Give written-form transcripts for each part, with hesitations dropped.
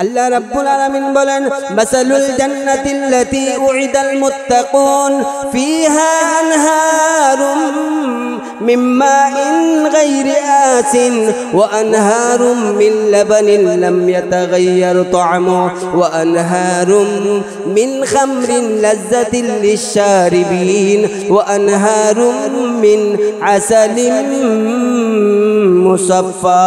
আল্লাহ রাব্বুল আলামিন বলেন মাসালুল জান্নাতিল্লাতী উইদাল মুত্তাকুন ফিহা আনহারুম মিন মাইন গায়রি আসিন ওয়া আনহারুম মিন লাবানিন লাম ইয়াতাগায়্যার তা'আমুহু ওয়া আনহারুম মিন খামরিন লাযযাতিন লিশ-শারিবিন ওয়া আনহারুম মিন আসালিন মুসাফফা।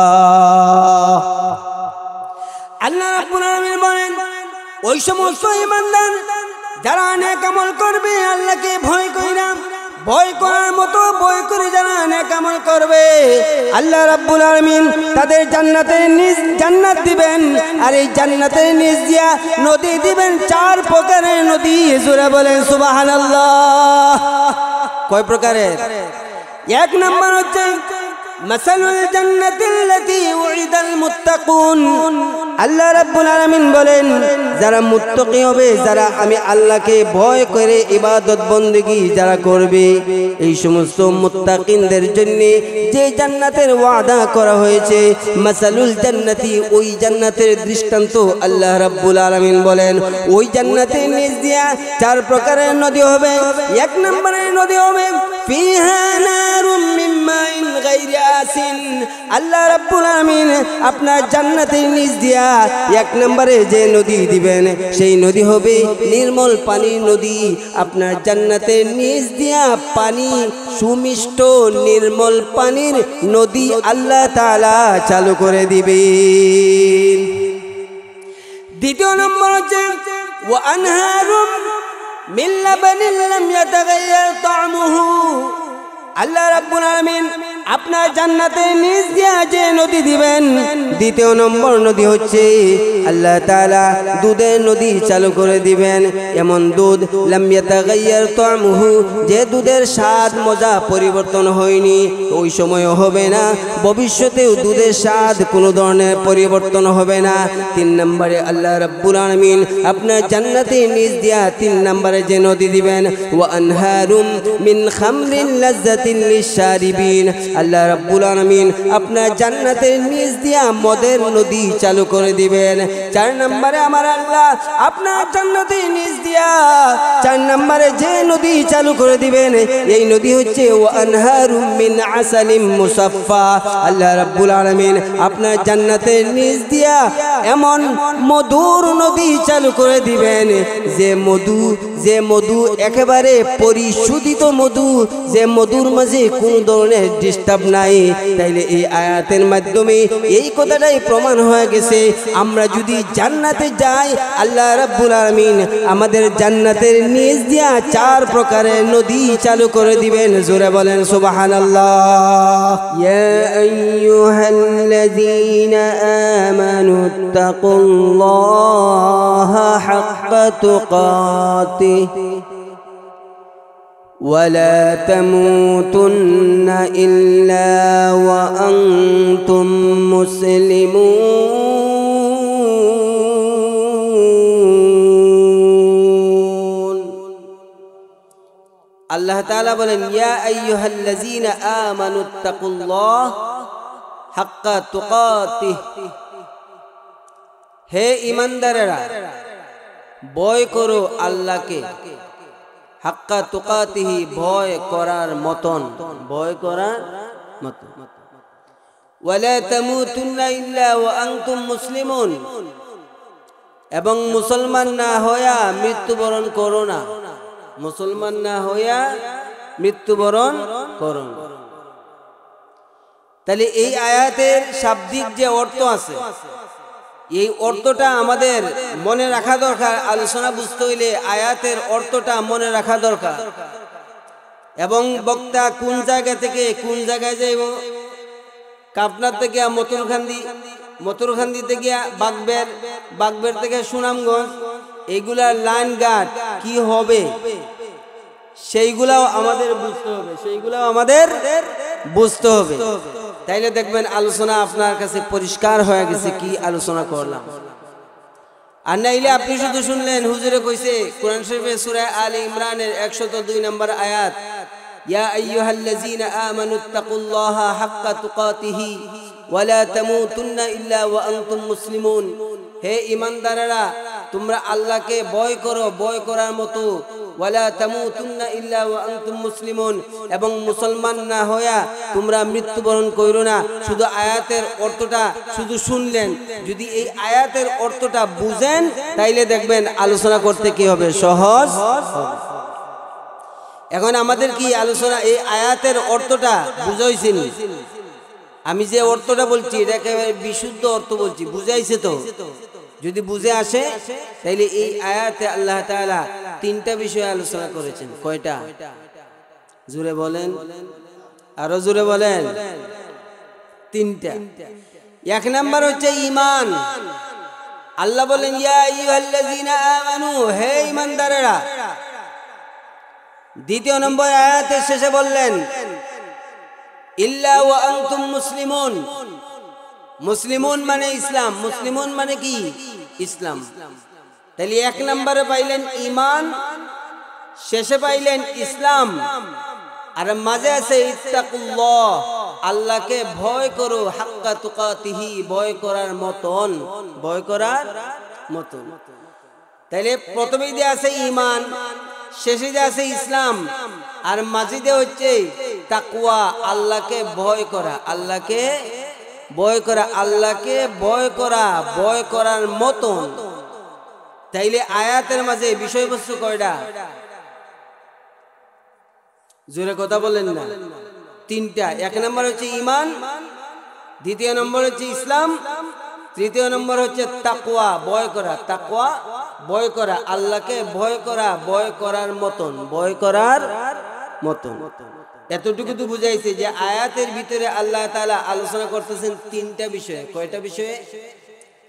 আল্লাহ রাব্বুল আলামিন বলেন ওই সমস্ত ঈমানদার যারা নেক আমল করবে, আল্লাহকে ভয় কইরা ভয় করার মতো ভয় করে যারা নেক আমল করবে, আল্লাহ রাব্বুল আলামিন তাদের জান্নাতের নিজ জান্নাত দিবেন। আর এই জান্নাতের নিজ দিয়া নদী দিবেন, 4 প্রকারের নদী। জোরে বলেন সুবহানাল্লাহ। কয় প্রকারের? 1 নাম্বার হচ্ছে মাসালুল জান্নাতিল্লাতী উইদাল মুত্তাকুন। আল্লাহ রাব্বুল আলামিন বলেন যারা মুত্তাকি হবে, যারা আমি আল্লাহকে ভয় করে ইবাদত বন্দেগী যারা করবে, এই সমস্ত মুত্তাকিনদের জন্য যে জান্নাতের ওয়াদা করা হয়েছে, মাসালুল জান্নাতি, ওই জান্নাতের দৃষ্টান্ত আল্লাহ রাব্বুল আলামিন বলেন ওই জান্নাতের নিচ দিয়া 4 প্রকারের নদী হবে। 1 নম্বরের নদী হবে ফিহা নারুম মিন মাইন গায়রি আসিন। আল্লাহ রাব্বুল আলামিন আপনার জান্নাতের নিচ দিয়া 1 নম্বরে যে নদী দিবেন, সেই নদী হবে নির্মল পানির নদী। আপনার জান্নাতের নিচ দিয়া পানি, সুমিষ্ট নির্মল পানির নদী আল্লাহ তাআলা চালু করে দিবেন। 2 নম্বর হচ্ছে ওয়া আনহারুম মিন লাবানিন লাম ইয়াতাগায়্যার তা'আমুহু। আল্লাহ রাব্বুল আলামিন আপনার জান্নাতের নিচ দিয়া যে নদী দিবেন, 2 নম্বর নদী হচ্ছে আল্লাহ তাআলা দুধের নদী চালু করে দিবেন। এমন দুধ লাম ইয়াতাগায়্যার তা'আমুহু, যে দুধের স্বাদ মজা পরিবর্তন হয়নি, ওই সময়ও হবে না, ভবিষ্যতেও দুধের স্বাদ কোনো ধরনের পরিবর্তন হবে না। 3 নম্বরে আল্লাহ রাব্বুল আলামিন আপনার জান্নাতের নিচ দিয়া 3 নম্বরে যে নদী দিবেন ওয়া আনহারুম মিন খামরিন লাযযাতিন লিশ-শারিবিন। আল্লাহ রাব্বুল আলামিন আপনার জান্নাতের নিচ দিয়া মদের নদী চালু করে দিবেন। 4 নম্বরে আমার আল্লাহ আপনার জান্নাতের নিচ দিয়া 4 নম্বরে যে নদী চালু করে দিবেন, এই নদী হচ্ছে ওয়া আনহারুম মিন আসালিম মুসাফফা। আল্লাহ রাব্বুল আলামিন আপনার জান্নাতের নিচ দিয়া এমন মধুর নদী চালু করে দিবেন, যে মধু একেবারে পরিশোধিত মধু, যে মধুর মাঝে কোন ধরনের ডিস্টার্ব নাই। তাইলে এই আয়াতের মাধ্যমে এই কথাটাই প্রমাণ হয়ে গেছে, আমরা যদি জান্নাতে যাই, আল্লাহ রাব্বুল আলামিন আমাদের জান্নাতের নিচ দিয়া 4 প্রকারের নদী চালু করে দিবেন। জোরে বলেন সুবহানাল্লাহ। ইয়া আইয়ুহাল্লাযীনা আমানুত্তাকুল্লাহা হাক্কা তুকাতিহি ولا تموتن إلا وأنتم مسلمون। আল্লাহ তাআলা বলেন ইয়া আইয়ুহাল্লাযীনা আমানুত্তাকুল্লাহ হাক্কা তুকাতিহি, হে ঈমানদারেরা ভয় করো আল্লাহকে, হাক্কা তুকাতিহি, ভয় করার মতন, ভয় করার মতন। ওয়ালা তামুতুন্না ইল্লা ওয়া আনতুম মুসলিমুন, এবং মুসলমান না হইয়া মৃত্যুবরণ করো না, মুসলমান না হইয়া মৃত্যুবরণ করো না। তাহলে এই আয়াতের শাব্দিক যে অর্থ আছে, এই অর্থটা আমাদের মনে রাখা দরকার। আলোচনা বুঝতে হইলে আয়াতের অর্থটা মনে রাখা দরকার, এবং বক্তা কোন জায়গা থেকে কোন জায়গায় যাইব, কাপনার থেকে মতুরখান্দি থেকে বাগবের, বাগবের থেকে সুনামগঞ্জ, এইগুলার লাইন গার্ড কি হবে সেইগুলাও আমাদের বুঝতে হবে, তাইলে দেখবেন আলোচনা আপনার কাছে পরিষ্কার হয়ে গেছে কি আলোচনা করলাম। আর নাইলে আপনি শুধু শুনলেন হুজুরে কইছে কোরআন শরীফের সূরা আলে ইমরানের 102 নম্বর আয়াত, ইয়া আইয়ুহাল্লাযীনা আমানুত্তাকুল্লাহা হাক্কা তুকাতিহি ওয়া লা তামুতুন্না ইল্লা ওয়া আনতুম মুসলিমুন। হে ঈমানদারেরা তোমরা আল্লাহকে ভয় করো, ভয় করার মতো, ওয়ালা তামুতুন্না ইল্লা ওয়া আনতুম মুসলিমুন, এবং মুসলমান না হইয়া তোমরা মৃত্যুবরণ কইরো না। শুধু আয়াতের অর্থটা শুধু শুনলেন, যদি এই আয়াতের অর্থটা বুঝেন তাইলে দেখবেন আলোচনা করতে কি হবে, সহজ হবে। এখন আমাদের কি আলোচনা, এই আয়াতের অর্থটা বুঝাইছেন? আমি যে অর্থটা বলছি এটা একেবারে বিশুদ্ধ অর্থ বলছি, বুঝাইছে তো? যদি বুঝে আসে তাইলে এই আয়াতে আল্লাহ তাআলা তিনটা বিষয় আলোচনা করেছেন। কয়টা? জোরে বলেন, আরো জোরে বলেন। তিনটা। এক নাম্বার হচ্ছে ঈমান। আল্লাহ বলেন ইয়া আইয়ুহাল্লাযীনা আমানু, হে ঈমানদারেরা। দ্বিতীয় নম্বর আয়াতের শেষে বললেন ইল্লা ওয়া আনতুম মুসলিমুন। মুসলিমুন মানে ইসলাম, মুসলিমুন মানে কি? ইসলাম। তাহলে এক নম্বরে পাইলেন ঈমান, শেষে পাইলেন ইসলাম, আর মাঝে আছে ইত্তাকুল্লাহ, আল্লাহকে ভয় করো, হাক্কা তুকাতিহি, ভয় করার মতন, ভয় করার মতন। তাহলে প্রথমেই যে আছে ঈমান, শেষে যে আছে ইসলাম, আর মাঝে হচ্ছে তাকওয়া, আল্লাহকে ভয় করা, আল্লাহকে ভয় করা, আল্লাহকে ভয় করা, ভয় করার মতন। তাইলে আয়াতের মাঝে বিষয়বস্তু কয়টা? জোরে কথা বলেন না। তিনটা। এক নম্বর হচ্ছে ঈমান, দ্বিতীয় নম্বর হচ্ছে ইসলাম, তৃতীয় নম্বর হচ্ছে তাকওয়া, ভয় করা। তাকওয়া, ভয় করা, আল্লাহকে ভয় করা, ভয় করার মতন, ভয় করার মতন। এতটুকু তো বুঝাইছে যে আয়াতের ভিতরে আল্লাহ তাআলা আলোচনা করতেছেন তিনটা বিষয়ে। কয়টা বিষয়ে?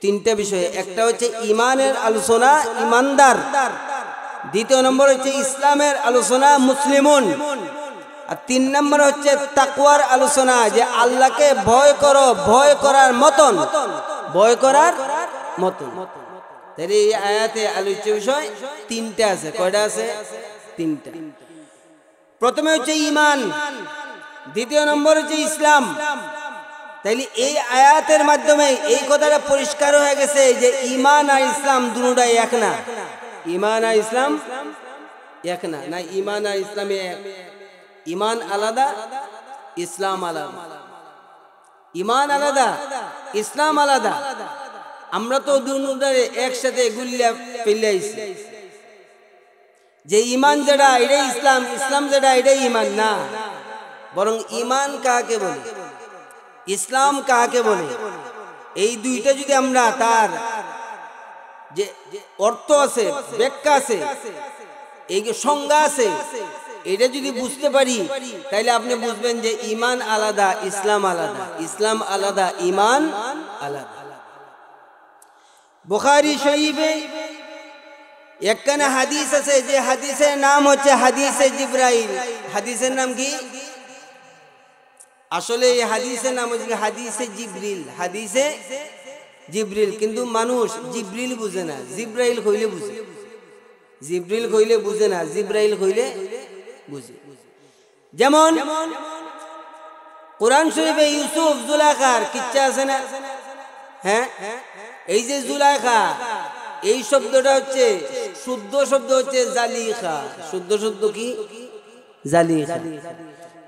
তিনটা বিষয়ে। একটা হচ্ছে ঈমানের আলোচনা, ঈমানদার। দ্বিতীয় নম্বর হচ্ছে ইসলামের আলোচনা, মুসলিমুন। আর তিন নম্বর হচ্ছে তাকওয়ার আলোচনা, যে আল্লাহকে ভয় করো, ভয় করার মতন, ভয় করার মতন। তাহলে এই আয়াতে আলোচ্য বিষয় তিনটা আছে। কয়টা আছে? তিনটা। প্রথমে হচ্ছে ঈমান, দ্বিতীয় নম্বর হচ্ছে ইসলাম। তাইলে এই আয়াতের মাধ্যমে এই কথাটা পরিষ্কার হয়ে গেছে যে ঈমান আর ইসলাম দুটোটাই এক না। ঈমান আর ইসলাম এক না, না ঈমান আর ইসলামে এক। ঈমান আলাদা, ইসলাম আলাদা। ঈমান আলাদা, ইসলাম আলাদা। আমরা তো দুটোটারে একসাথে গুলিয়া ফেলাইছি, যে ঈমান যেটা এটাই ইসলাম, ইসলাম যেটা এটাই ঈমান না। বরং ঈমান কাকে বলে, ইসলাম কাকে বলে, এই দুইটা যদি আমরা তার যে অর্থ আছে, ব্যাখ্যা আছে, এই সংজ্ঞা আছে, এটা যদি বুঝতে পারি তাহলে আপনি বুঝবেন যে ঈমান আলাদা, ইসলাম আলাদা, ইসলাম আলাদা, ঈমান আলাদা। বুখারী শরীফে একখানা হাদিস আছে, যে হাদিসের নাম হচ্ছে হাদিসে জিবরাইল। হাদিসের নাম কি? আসলে এই হাদিসের নাম হচ্ছে হাদিসে জিবরিল। হাদিসে জিবরিল, কিন্তু মানুষ জিবরিল বুঝে না, জিব্রাইল কইলে বুঝে। জিবরিল কইলে বুঝে না, জিব্রাইল কইলে বুঝে। যেমন কোরআন শরীফে ইউসুফ জুলাইখার কিচ্ছা আছে না? হ্যাঁ, এই যে জুলাইখা, এই শব্দটা হচ্ছে শুদ্ধ শব্দ হচ্ছে জালিখা। শুদ্ধ শব্দ কি? জালিখা।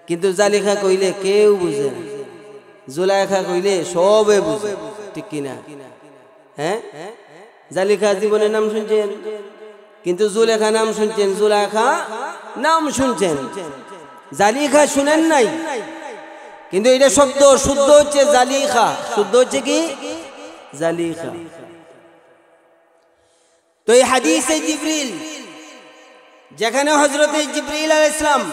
কিন্তু জালিখা কইলে কেউ বুঝে না, জুলাইখা কইলে সবে বুঝে, ঠিক কিনা? হ্যাঁ, জালিখা জীবনের নাম শুনছেন, কিন্তু জুলেখা নাম শুনছেন, জুলাইখা নাম শুনছেন, জালিখা শুনেন নাই। কিন্তু এটা শব্দ শুদ্ধ হচ্ছে জালিখা, শুদ্ধ হচ্ছে কি? জালিখা। তো এই হাদিসে জিবরিল, যেখানে হযরতে জিবরিল আলাইহিস সালাম,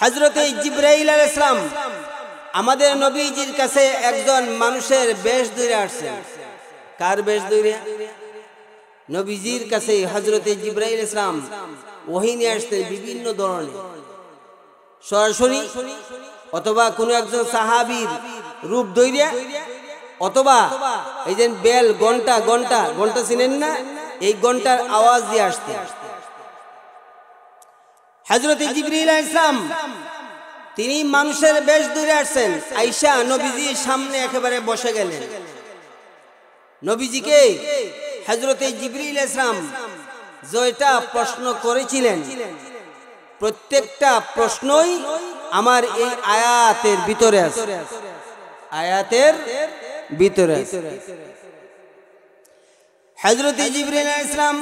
হযরতে জিবরাইল আলাইহিস সালাম আমাদের নবীজির কাছে একজন মানুষের বেশ ধরে আসছেন। কার বেশ ধরে? নবীজির কাছে হযরতে জিবরাইল আলাইহিস সালাম ওহী নিয়ে আসতেন বিভিন্ন ধরনের, সরাসরি অথবা কোনো একজন সাহাবীর রূপ ধরে, অথবা এই যে বেল, ঘন্টা, ঘন্টা, ঘন্টা চিনেন না? এই ঘন্টার আওয়াজ দিয়ে আসতে হযরতে জিবরিল আলাইহিস সালাম তিনি মানুষের বেশ ধরে আসছেন, আয়েশা নবীজির সামনে একেবারে বসে গেলেন। নবীজিকে হযরতে জিবরিল আলাইহিস সালাম যেটা প্রশ্ন করেছিলেন প্রত্যেকটা প্রশ্নই আমার এই আয়াতের ভিতরে আছে, আয়াতের ভিতরে আছে। হযরতে জিবরিল আলাইহিস সালাম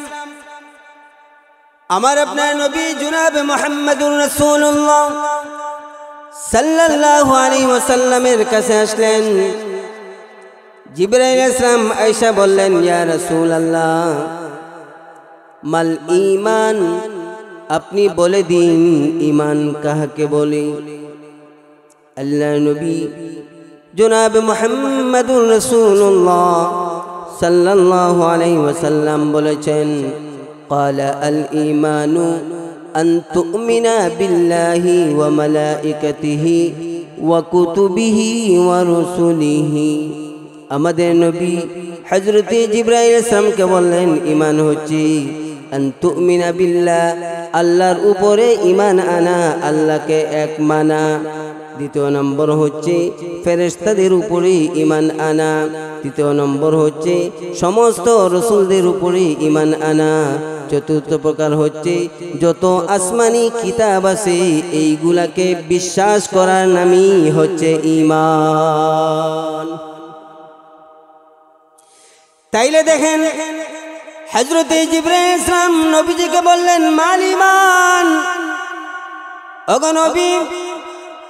আমার আপনার নবী জনাব মুহাম্মদুর রাসূলুল্লাহ সাল্লাল্লাহু আলাইহি ওয়াসাল্লামের কাছে আসলেন। জিবরাইল আলাইহিস সালাম আয়েশা বললেন, ইয়া রাসূলুল্লাহ মাল ঈমান, আপনি বলে দিন ঈমান কাকে বলে। আল্লাহর নবী জনাব মুহাম্মদুর রাসূলুল্লাহ সাল্লাল্লাহু আলাইহি ওয়াসাল্লাম বলেছেন, ক্বালা আল ঈমানু আন তু'মিনা বিল্লাহি ওয়া মালাইকাতিহি ওয়া কুতুবিহি ওয়া রুসুলিহি। আমাদের নবী হযরতে জিবরাইল আলাইহিস সালামকে বললেন, ঈমান হচ্ছে আন তু'মিনা বিল্লাহ, আল্লাহর উপরে ঈমান আনা, আল্লাহকে এক মানা। দ্বিতীয় নম্বর হচ্ছে ফেরেশতাদের উপরে ঈমান আনা। তৃতীয় নম্বর হচ্ছে সমস্ত রাসূলদের উপরে ঈমান আনা। চতুর্থ প্রকার হচ্ছে যত আসমানি কিতাব আছে এইগুলাকে বিশ্বাস করার নামই হচ্ছে ঈমান। তাইলে দেখেন হযরতে জিবরাইল আলাইহিস সালাম নবীজিকে বললেন, মাল ঈমান, ওগো নবী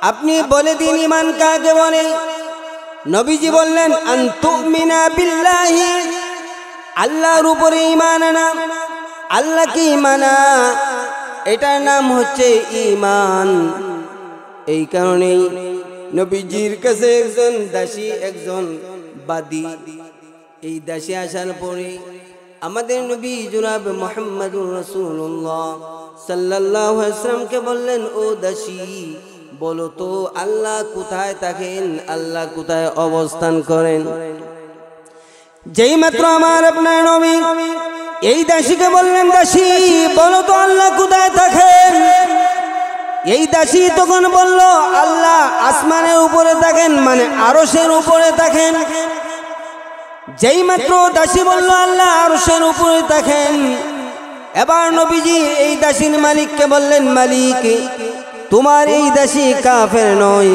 আপনি বলে দিন ঈমান কাকে বলে। নবীজি বললেন, আন তু'মিনা বিল্লাহি, আল্লাহর উপরে ঈমান আনা, আল্লাহকে মানা, এটার নাম হচ্ছে ঈমান। এই কারণেই নবীজির কাছে একজন দাসী, একজন বাদী, এই দাসী আসার পরে আমাদের নবী জনাব মুহাম্মদুর রাসূলুল্লাহ সাল্লাল্লাহু আলাইহি ওয়াসাল্লামকে বললেন, ও দাসী বলো তো আল্লাহ কোথায় থাকেন, আল্লাহ কোথায় অবস্থান করেন। যেই মাত্র আমার আপনার নবী এই দাসীকে বললেন, দাসী বলো তো আল্লাহ কোথায় থাকেন। এই দাসী তখন বলল, আল্লাহ আসমানের উপরে থাকেন, মানে আরশের উপরে থাকেন। যেই মাত্র দাসী বলল আল্লাহ আরশের উপরে থাকেন, এবার নবীজি এই দাসীর মালিককে বললেন, মালিক তোমার এই দাসী কাফের নয়,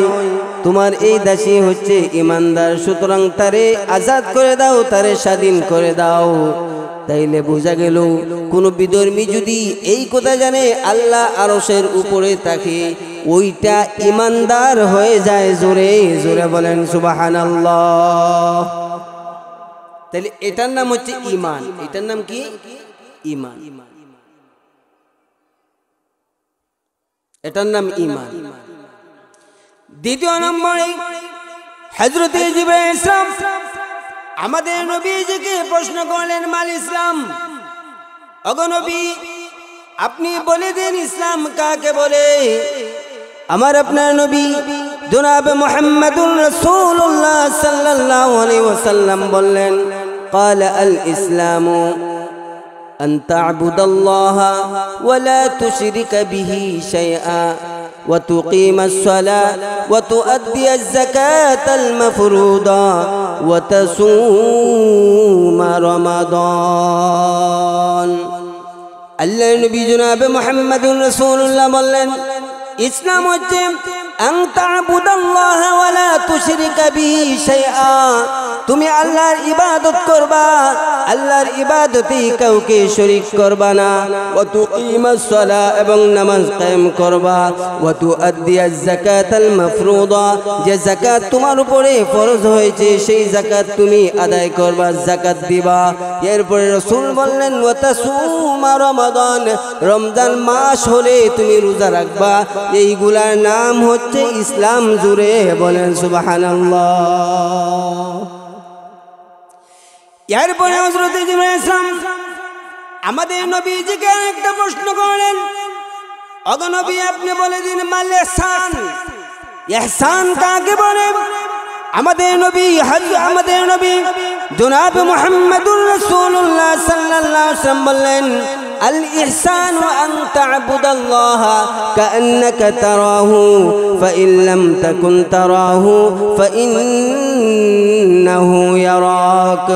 তোমার এই দাসী হচ্ছে ঈমানদার, সুতরাং তারে আজাদ করে দাও, তারে স্বাধীন করে দাও। তাইলে বোঝা গেল কোন বিধর্মী যদি এই কথা জানে আল্লাহ আরশের উপরে থাকে, ওইটা ঈমানদার হয়ে যায়। জোরে জোরে বলেন সুবহানাল্লাহ। তাহলে এটার নাম হচ্ছে ঈমান। এটার নাম কি? ঈমান। এটার নাম ঈমান। দ্বিতীয় নম্বরে হযরতে জিবরাইল আলাইহিস সালাম আমাদের নবীজিকে প্রশ্ন করলেন, মাল ইসলাম, ওগো নবী আপনি বলে দিন ইসলাম কাকে বলে। আমার আপনার নবী জনাব মুহাম্মদুর রাসূলুল্লাহ সাল্লাল্লাহু আলাইহি ওয়াসাল্লাম বললেন, ক্বালা আল ইসলামু আন তা'বুদাল্লাহা ওয়া লা তুশরিকা বিহি শাইআ ওয়া তুকিমাস সালাতা ওয়া তুআদ্দিয়াজ যাকাতাল মাফরুদা ওয়া তাসুমা রমাদান। আল্লাহর নবী জনাব মুহাম্মদুর রাসূলুল্লাহ বললেন, ইসলাম হচ্ছে আন তা'বুদাল্লাহা ওয়া লা তুশরিকা বিহি শাইআ, তুমি আল্লাহর ইবাদত করবা, আল্লাহর ইবাদতে কাউকে শরীক করবা না। ওয়া তুকিমাস সালাহ, এবং নামাজ কায়েম করবা। ওয়া তুআদ্দিয়াজ যাকাতাল মাফরুদা, যে যাকাত তোমার উপরে ফরজ হয়েছে সেই যাকাত তুমি আদায় করবা, যাকাত দিবা। এরপরে রাসূল বললেন, ওয়া তাসুমা রমাদান, রমজান মাস হলে তুমি রোজা রাখবা। এইগুলার নাম হচ্ছে ইসলাম। জুড়ে বলেন সুবহানাল্লাহ। এরপরে হযরত জিবরাইল আলাইহিস সালাম আমাদের নবীজিকে একটা প্রশ্ন করলেন, ওগো নবী আপনি বলে দিন মাল ইহসান, ইহসান কাকে বলে। আমাদের নবী জনাব মুহাম্মদুর রাসূলুল্লাহ সাল্লাল্লাহু আলাইহি ওয়াসাল্লাম বললেন, আল ইহসানু আন তা'বুদাল্লাহা কাআন্নাকা তারাহু ফাইন লাম তাকুন তারাহু ফাইন্নাহু ইয়ারাক।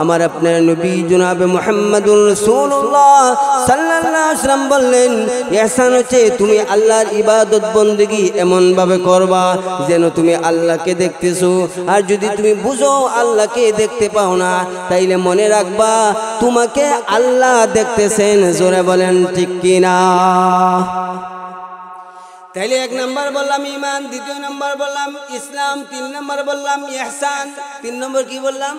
আমার আপনার নবী জনাবে মুহাম্মদুর রাসূলুল্লাহ সাল্লাল্লাহু আলাইহি ওয়াসাল্লাম বললেন, ইহসান হচ্ছে তুমি আল্লাহর ইবাদত বন্দেগী এমন ভাবে করবা যেন তুমি আল্লাহকে দেখতেছো। আর যদি তুমি বুঝো আল্লাহকে দেখতে পাও না, তাইলে মনে রাখবা তোমাকে আল্লাহ দেখতেছেন। জোরে বলেন ঠিক কিনা? তাইলে এক নাম্বার বললাম ঈমান, দ্বিতীয় নাম্বার বললাম ইসলাম, তিন নাম্বার বললাম ইহসান। তিন নম্বর কি বললাম?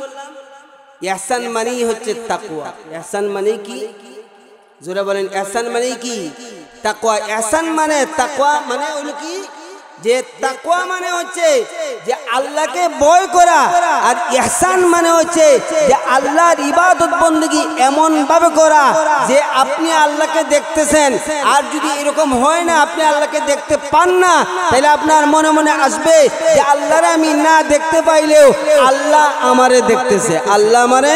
ইহসান মানেই হচ্ছে তাকওয়া। ইহসান মানে কি? জোরে বলেন, ইহসান মানে কি? তাকওয়া। ইহসান মানে তাকওয়া মানে হলো কি? যে তাকওয়া মানে হচ্ছে যে আল্লাহকে ভয় করা, আর ইহসান মানে হচ্ছে যে আল্লাহর ইবাদত বন্দেগী এমন ভাবে করা যে আপনি আল্লাহকে দেখতেছেন। আর যদি এরকম হয় না, আপনি আল্লাহকে দেখতে পান না, তাহলে আপনার মনে মনে আসবে যে আল্লাহরে আমি না দেখতে পাইলেও আল্লাহ আমারে দেখতেছে, আল্লাহ আমারে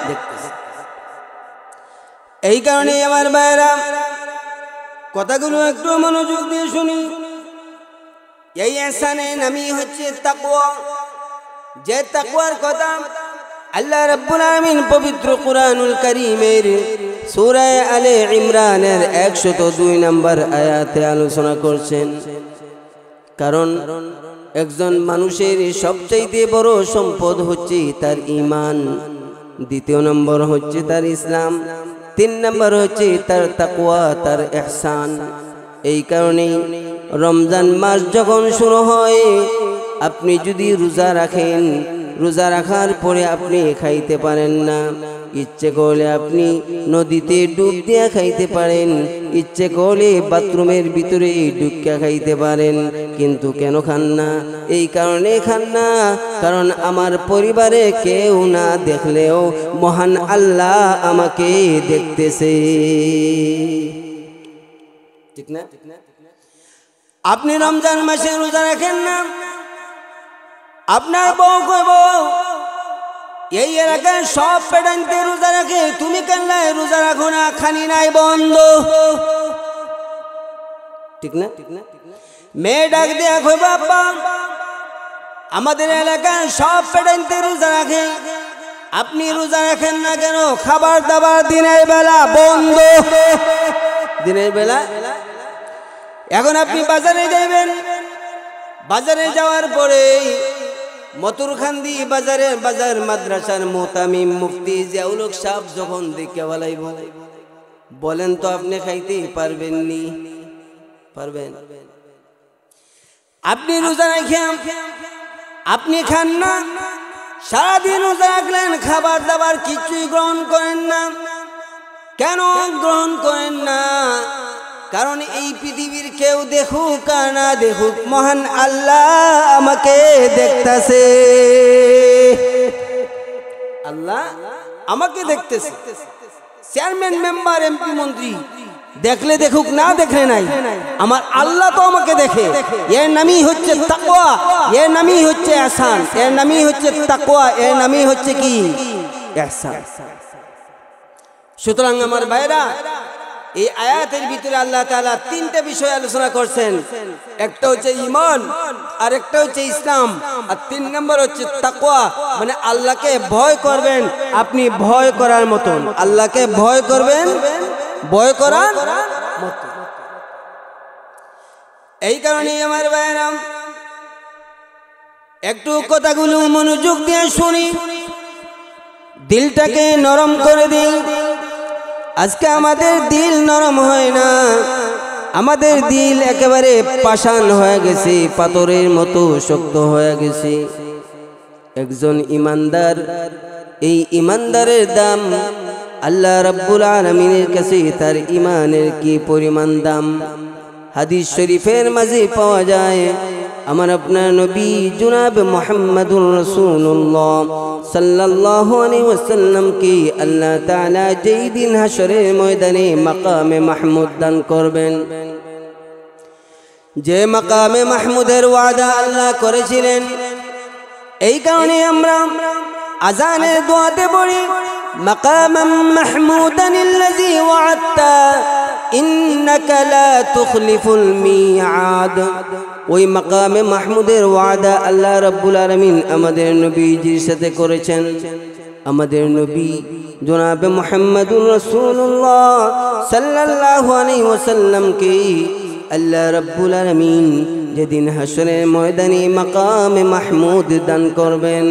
দেখতেছে। এই কারণে আমার ভাইরা কথাগুলো একটু মনোযোগ দিয়ে শুনি। এই ইহসানের নামই হচ্ছে তাকওয়া। যে তাকওয়ার কথা আল্লাহ রাব্বুল আলামিন পবিত্র কুরআনুল কারীমের সূরা আলে ইমরানের 102 নম্বর আয়াতে আলোচনা করছেন। কারণ একজন মানুষের সবচাইতে বড় সম্পদ হচ্ছে তার ঈমান, দ্বিতীয় নম্বর হচ্ছে তার ইসলাম, তিন নম্বর হচ্ছে তার তাকওয়া, তার ইহসান। এই কারণেই রমজান মাস যখন শুরু হয়, আপনি যদি রোজা রাখেন, রোজা রাখার পরে আপনি খাইতে পারেন না, ইচ্ছে করলে আপনি নদীতে ডুব দিয়ে খাইতে পারেন, ইচ্ছে করলে বাথরুমের ভিতরে ডুবকে খাইতে পারেন, কিন্তু কেন খান না? এই কারণে খান না কারণ আমার পরিবারে কেউ না দেখলেও মহান আল্লাহ আমাকে দেখতেছে। ঠিক না? আপনি রমজান মাসে রোজা রাখেন না, আপনার বউ কইব এই এলাকার সব পেডান্তে রোজা রাখে, তুমি কেন রোজা রাখো না? খানি নাই বন্ধ। ঠিক না? মেয়ে ডাক দিয়া কইব আব্বা আমাদের এলাকার সব পেডান্তে রোজা রাখে, আপনি রোজা রাখেন না কেন? খাবার দাবার দিনের বেলা বন্ধ, দিনের বেলা। এখন আপনি বাজারে যাবেন, বাজারে যাওয়ার পরে মতুরখান্দি বাজার মাদ্রাসার মোতামিম মুফতি জিয়াউল হক সাহেব যখন দেখে বলাইব, বলেন তো আপনি খাইতে পারবেন নি? পারবেন? আপনি রোজা রাখেন, আপনি খান না, সারাদিন রোজা রাখলেন, খাবার দাবার কিছুই গ্রহণ করেন না। কেন গ্রহণ করেন না? কারণ এই পৃথিবীর কেউ দেখুক আর না দেখুক, মহান আল্লাহ আমাকে দেখতেছে, আল্লাহ আমাকে দেখতেছে। চেয়ারম্যান, মেম্বার, এমপি, মন্ত্রী দেখলে দেখুক, না দেখলে নাই, আমার আল্লাহ তো আমাকে দেখে। এর নামই হচ্ছে তাকওয়া, এর নামই হচ্ছে ইহসান, এর নামই হচ্ছে তাকওয়া, এর নামই হচ্ছে কি? ইহসান। সুতরাং আমার ভাইরা, এই আয়াতের ভিতরে আল্লাহ তাআলা তিনটা বিষয় আলোচনা করছেন। একটা হচ্ছে ঈমান, আর একটা হচ্ছে ইসলাম, আর তিন নম্বর হচ্ছে তাকওয়া, মানে আল্লাহকে ভয় করবেন আপনি ভয় করার মতন, আল্লাহকে ভয় করবেন ভয় করার মতন। এই কারণে আমার ভাইরা একটু কথাগুলো মনোযোগ দিয়ে শুনি, দিলটাকে নরম করে দিই। আজকে আমাদের দিল নরম হয় না, আমাদের দিল একেবারে পাষাণ হয়ে গেছে, পাথরের মতো শক্ত হয়ে গেছে। একজন ইমানদার, এই ইমানদারের দাম আল্লাহ রাব্বুল আলামিনের কাছে তার ইমানের কি পরিমাণ দাম। হাদিস শরীফের মাঝে পাওয়া যায়, আমার আপনার নবী জনাব মুহাম্মদুর রাসূলুল্লাহ সাল্লাল্লাহু আলাইহি ওয়াসাল্লাম কি আল্লাহ তাআলা যেই দিন হাশরের ময়দানে মাকামে মাহমুদ দান করবেন, যে মাকামে মাহমুদের ওয়াদা আল্লাহ করেছিলেন। এই কারণে আমরা আজানের দোয়াতে পড়ি, مقاما محمودا الذي وعدت إنك لا تخلف الميعاد ওই মাকামে মাহমুদের ওয়াদা আল্লাহ রাব্বুল আলামিন আমাদের নবীজির সাথে করেছেন। আমাদের নবী জনাবে মুহাম্মদুর রাসূলুল্লাহ সাল্লাল্লাহু আলাইহি ওয়াসাল্লামকে আল্লাহ রাব্বুল আলামিন যেদিন হাসরের ময়দানে মাকামে মাহমুদ দান করবেন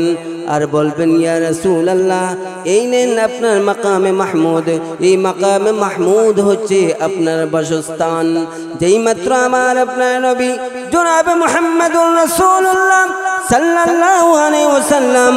আর বলবেন ইয়া রাসূলুল্লাহ এই নেন আপনার মাকামে মাহমুদ। এই মাকামে মাহমুদ হচ্ছে আপনার বাসস্থান। যেই মাত্র আমার আপনার নবী জনাবে মুহাম্মদুর রাসূলুল্লাহ সাল্লাল্লাহু আলাইহি ওয়াসাল্লাম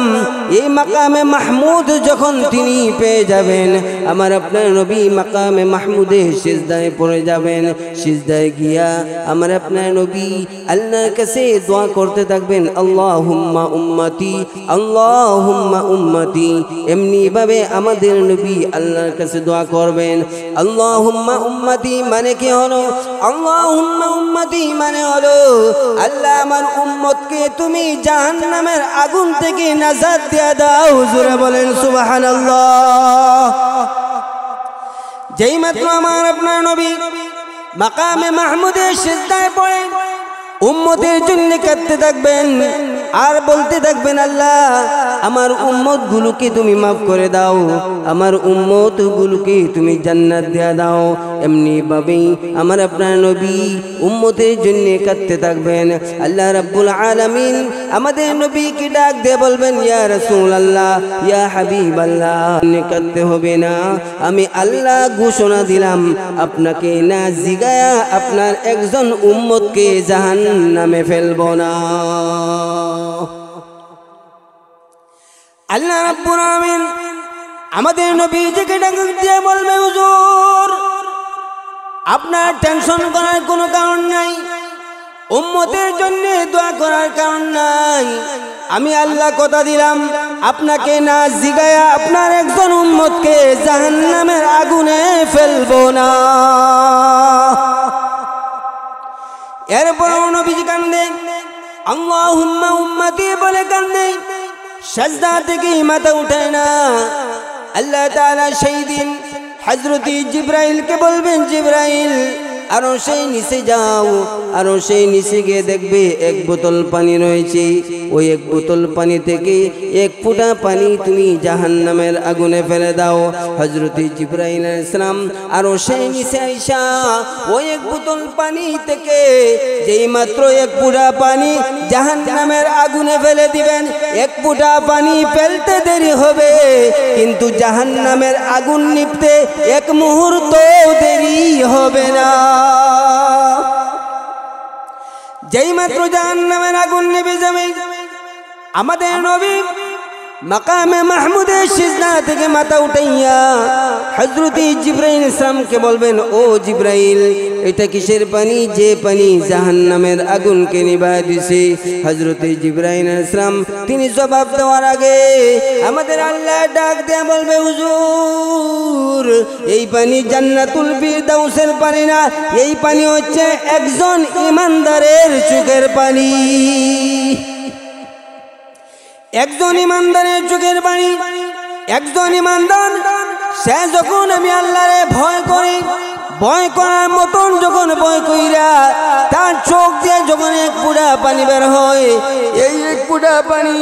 এই মাকামে মাহমুদ যখন তিনি পেয়ে যাবেন, আমার আপনার নবী মাকামে মাহমুদে সিজদায় পড়ে যাবেন। সিজদায় গিয়া আমার আপনার নবী আল্লাহর কাছে দোয়া করতে থাকবেন, আল্লাহুম্মা উম্মতি আল্লাহুম্মা উম্মতি। এমনি ভাবে আমাদের নবী আল্লাহর কাছে দোয়া করবেন। আল্লাহুম্মা উম্মতি মানে কি হলো? আল্লাহুম্মা উম্মতি মানে হলো আল্লাহ আমার উম্মতকে তুমি জাহান্নামের আগুন থেকে নাজাত দিয়ে দাও। জোরে বলেন সুবহানাল্লাহ। যেই মাত্র আমার আপনার নবী মাকামে মাহমুদে সিজদায় পড়ে উম্মতের জন্য কাঁদতে থাকবেন আর বলতে থাকবেন, আল্লাহ আমার উম্মত গুলোকে তুমি মাফ করে দাও, আমার উম্মত গুলোকে তুমি জান্নাত দিয়ে দাও। এমনি ভাবেই আমার আপনার নবী উম্মতের জন্য কাঁদতে থাকবেন। আল্লাহ রাব্বুল আলামিন আমাদের নবীকে ডাক দিয়ে বলবেন, ইয়া রাসূলুল্লাহ ইয়া হাবিবাল্লাহ কাঁদতে হবে না, আমি আল্লাহ ঘোষণা দিলাম আপনাকে না জিগায়া আপনার একজন উম্মতকে জাহান্নামে ফেলব না। আল্লাহ রাব্বুল আলামিন আমাদের নবীজিকে ডাক দিয়ে বলবে, হুজুর আপনার টেনশন করার কোনো কারণ নাই, উম্মতের জন্য দোয়া করার কারণ নাই। আমি আল্লাহ কথা দিলাম আপনাকে না জিগায়া আপনার একজন উম্মতকে জাহান্নামের আগুনে ফেলব না। এরপর নবীজি কান্দে, আল্লাহুম্মা উম্মতি বলে কান্দে, সাজদা থেকে মাথা উঠায় না। আল্লাহ তাআলা সেই দিন হযরত জিবরাইলকে বলবেন, জিবরাইল আরো সেই নিচে যাও। আরো সেই নিচে গিয়ে দেখবে এক বোতল পানি রয়েছে, ওই এক বোতল পানি থেকে এক ফোঁটা পানি তুমি জাহান্নামের আগুনে ফেলে দাও। হযরত জিবরাইল আলাইহিস সালাম আরো সেই নিচে আইসা ওই এক বোতল পানি থেকে যেই মাত্র এক ফোঁটা পানি জাহান্নামের আগুনে ফেলে দিবেন, এক ফোঁটা পানি ফেলতে দেরি হবে কিন্তু জাহান্নামের আগুন নিভতে এক মুহূর্ত দেরি হবে না। যেই মাত্র জাহান্নামের আগুন নিভে যাবে, আমাদের নবী মাকামে মাহমুদের সিজদা থেকে মাথা উঠাইয়া হযরত জিবরাইল ইসলামকে বলবেন, ও জিবরাইল এটা কিসের পানি যে পানি জাহান্নামের আগুনকে নিভায় দিছে? হযরত জিবরাইল ইসলাম তিনি জবাব দেওয়ার আগে আমাদের আল্লাহ ডাক দিয়ে বলবে, হুজুর এই পানি জান্নাতুল ফিরদাউসের পানি না, এই পানি হচ্ছে একজন ঈমানদারের চোখের পানি। একজন ঈমানদারের চোখের পানি। একজন ঈমানদার সে যখন আমি আল্লাহরে ভয় করি, ভয় করার মতন যখন ভয় কইরা তার চোখ দিয়ে যখন এক ফোঁটা পানি বের হয়, এই এক ফোঁটা পানি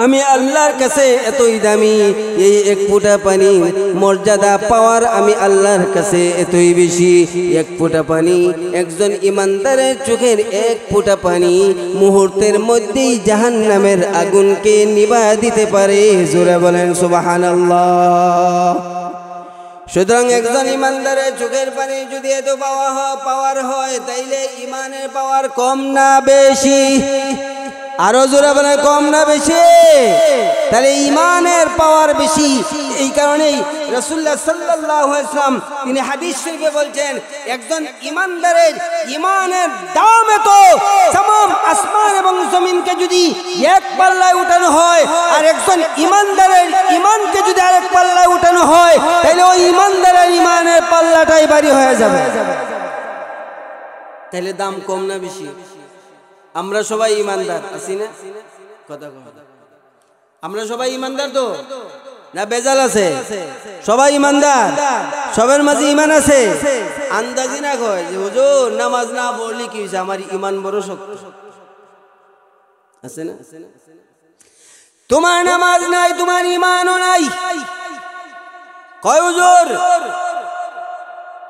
আমি আল্লাহর কাছে এতই দামি, এই এক ফোঁটা পানি মর্যাদা পাওয়ার আমি আল্লাহর কাছে এতই বেশি। এক ফোঁটা পানি একজন ঈমানদারের চোখের এক ফোঁটা পানি মুহূর্তের মধ্যেই জাহান্নামের আগুনকে নিভায় দিতে পারে। জোরে বলেন সুবহানাল্লাহ। সুতরাং একজন ঈমানদারের চোখের পানি যদি এত পাওয়ার হয় তাইলে ঈমানের পাওয়ার কম না বেশি? আরো জোরে বলেন কম না বেশি? তাহলে ঈমানের পাওয়ার বেশি। এই কারণেই রাসূলুল্লাহ সাল্লাল্লাহু আলাইহি ওয়াসাল্লাম তিনি হাদিস শরীফে বলছেন, একজন ঈমানদারের ঈমানের দাম এত, तमाम আসমান এবং জমিনকে যদি এক পাল্লায় উঠানো হয় আর একজন ঈমানদারের ঈমানকে যদি আরেক পাল্লায় উঠানো হয় তাহলে ওই ঈমানদারের ঈমানের পাল্লাটাই ভারী হয়ে যাবে। তাহলে দাম কম না বেশি? আমরা সবাই ঈমানদার আছি না? কথা আমরা সবাই ঈমানদার তো? না বেজাল আছে? সবাই ইমানদার, সবার মাঝে ইমান আছে। আন্দাজি না কয় যে হুজুর নামাজ না পড়লে কি হয়েছে, আমার ইমান বড় শক্ত আছে না? তোমার নামাজ নাই, তোমার ইমানও নাই। কয় হুজুর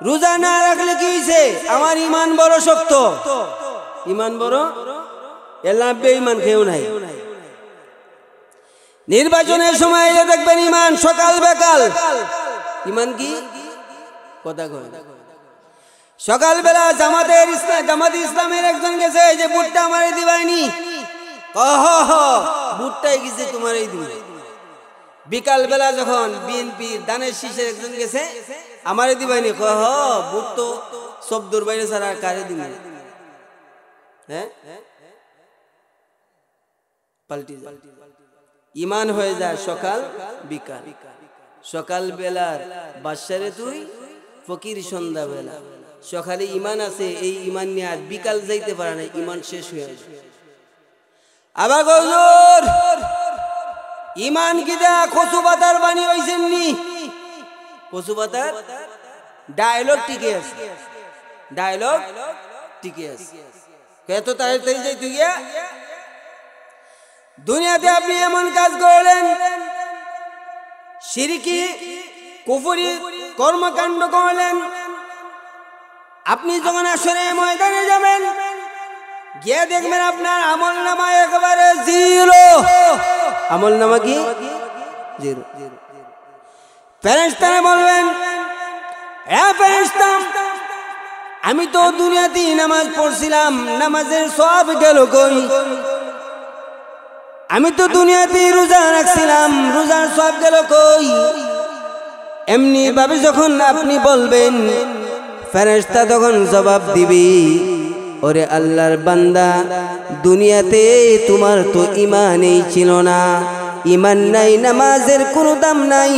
রোজা না রাখলে কি হয়েছে, আমার ইমান বড় শক্ত। ইমান বড় এলা বেঈমান কেউ নাই। নির্বাচনের সময় দেখবেন ইমান সকাল বেকাল। ইমান কি কথা কয়? সকালবেলা জামাতে ইসলামের একজন গেছে যে ভোটটা আমারে দিবাইনি, ভোটটাই গেছে তোমার এই দিবে। বিকাল বেলা যখন বিএনপির দানের শীষের একজন গেছে আমারে দিবাইনি, ভোট তো শব্দর বাইরে ছাড়া কারে দিবে? হ্যাঁ পাল্টি ইমান হয়ে যায় সকাল বিকাল। সকাল বেলার বাদশারে তুই ফকির সন্ধ্যা বেলা। সকালে ইমান আছে, এই ইমান নিয়ে আর বিকাল যাইতে পারে না, ইমান শেষ হয়ে যায়। আবার হুজুর ইমান কি দা কচু পাতার বাণী হইছেন নি? কচু পাতার ডায়লগ টিকে আছে, ডায়লগ টিকে আছে। কত তাড়াতাড়ি যাইতে গিয়া দুনিয়াতে আপনি এমন কাজ করলেন, শিরকি কুফরি কর্মকাণ্ড করলেন, আপনি যখন আসরে ময়দানে যাবেন গিয়ে দেখবেন আপনার আমল নামা একেবারে জিরো। আমল নামা কি জিরো। ফেরেশতারা বলবেন, এ ফেরেশতা আমি তো দুনিয়াতে নামাজ পড়ছিলাম, নামাজের সওয়াব গেল কই? আমি তো দুনিয়াতে রোজা রাখছিলাম, রোজার সওয়াব গেল কই? এমনি ভাবে যখন আপনি বলবেন ফেরেশতা তখন জবাব দিবি, ওরে আল্লাহর বান্দা দুনিয়াতে তোমার তো ইমানই ছিল না। ইমান নাই, নামাজের কোনো দাম নাই।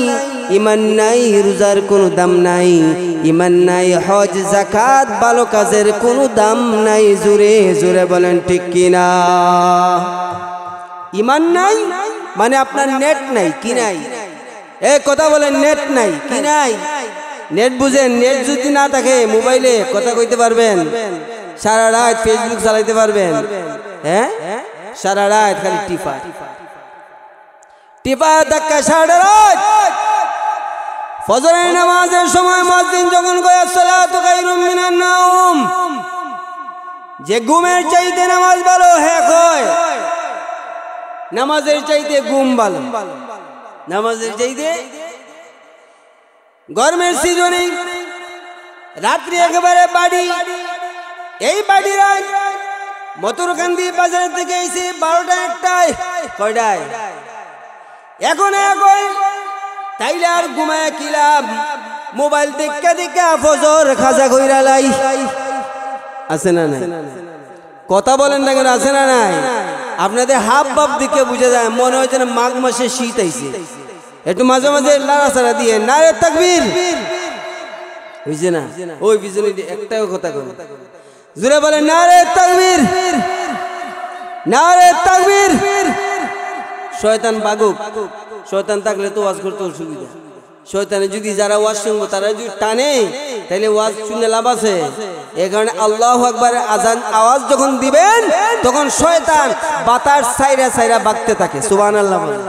ইমান নাই, রোজার কোনো দাম নাই। ইমান নাই, হজ যাকাত ভালো কাজের কোনো দাম নাই। জোরে জোরে বলেন ঠিক কিনা? ইমান নাই মানে আপনার নেট নাই, কি নাই? এ কথা বলেন, নেট নাই, কি নাই? নেট বুঝেন? নেট যদি না থাকে মোবাইলে কথা কইতে পারবেন, সারা রাত ফেসবুক চালাইতে পারবেন। হ্যাঁ সারা রাত খালি টিপা টিপা ধাক্কা সারা রাত। ফজরের নামাজের সময় মুয়াজ্জিন যখন কয় আসসালাতু খায়রুম মিনান নাওম, যে ঘুমের চাইতে নামাজ ভালো, হ্যাঁ কয় নামাজের চাইতে ঘুম ভালো। নামাজের চাইতে গরমের সিজনে রাত্রি একেবারে বাড়ি, এই বাড়ি রাত মতরকান্দি বাজার থেকে এসে 12টা 1টায় কয়টায় এখন তাইলে আর ঘুমায় কি লাভ? মোবাইল দেখা দেখা ফজর খাজা কইরা লাই। আছে না নাই? কথা বলেন না কেন? আছে না নাই? আপনাদের হাব ভাব দেখে বুঝা যায় মনে হচ্ছে না মাঘ মাসে শীত আইছে। একটু মাঝে মাঝে লাড়াচাড়া দিয়ে নারে তাকবীর হইছে না? ওই পিছনে একটাও কথা কই জোরে বলেন নারে তাকবীর, নারে তাকবীর। শয়তান বাগুক, শয়তান থাকলে তো ওয়াজ করতে অসুবিধা। শয়তানে যদি যারা ওয়াজ শুনবো তারা যদি টানে তাহলে ওয়াজ শুনে লাভ আছে। এই কারণে আল্লাহু আকবারের আজান আওয়াজ যখন দিবেন তখন শয়তান বাতাস সাইরা সাইরা বাকতে থাকে। সুবহানাল্লাহ বলেন।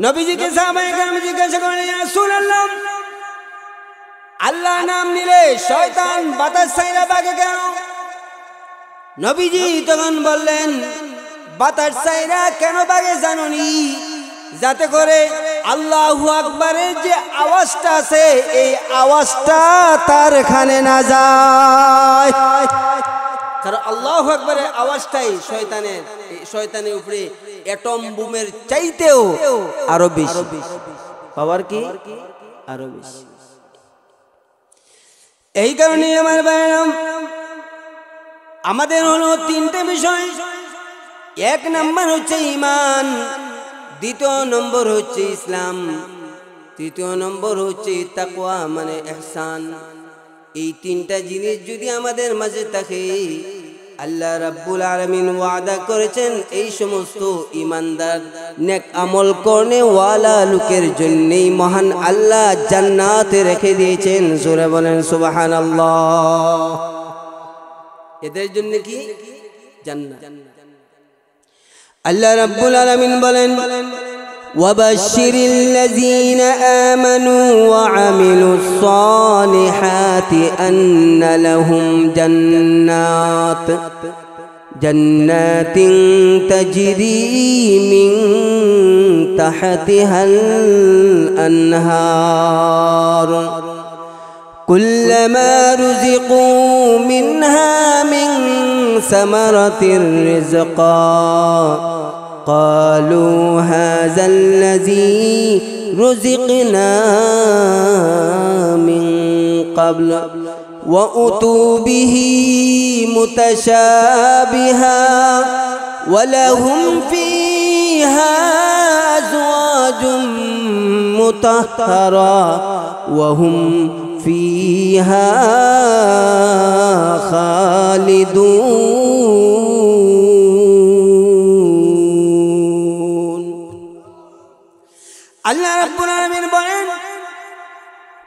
নবীজিকে সাহাবায়ে কেরাম জিজ্ঞাসা করলেন, ইয়া রাসূলুল্লাহ আল্লাহ নাম নিলে শয়তান বাতাস সাইরা বাকে কেন? নবীজি তখন বললেন, বাতাস সাইরা কেন বাগে জানোনি? যাতে করে আল্লাহু আকবারের যে আওয়াজটা আছে এই আওয়াজটা তার কানে না যায়। কারণ আল্লাহু আকবারের আওয়াজটাই শয়তানের উপরে অ্যাটম বোমের চাইতেও আরো বেশি পাওয়ার, কি আরো বেশি। এই কারণে আমার ভাইরা আমাদের হলো 3টে বিষয়। 1 নম্বর হচ্ছে ঈমান, 2 নম্বর হচ্ছে ইসলাম, 3 নম্বর হচ্ছে তাকওয়া মানে ইহসান। এই 3টা জিনিস যদি আমাদের মাঝে থাকে, আল্লাহ রাব্বুল আলামিন ওয়াদা করেছেন এই সমস্ত ঈমানদার নেক আমল করনে ওয়ালা লোকের জন্যই মহান আল্লাহ জান্নাতে রেখে দিয়েছেন। জোরে বলেন সুবহানাল্লাহ। এদের জন্য কি জান্নাত। আল্লাহ রাব্বুল আলামিন বলেন ওয়াবাশশিরিল লাযীনা আমানু ওয়া আমিলুস সালিহাতি আন্না লাহুম জান্নাতিন তাজরি মিন তাহতিহাল আনহার কুল্লামা রুযিকু মিনহা মিন সামারাতির রিজকা قالوا هذا الذي رزقنا من قبل وأتوا به متشابها ولهم فيها أزواج مطهرة وهم فيها خالدون আল্লাহ রাব্বুল আলামিন বলেন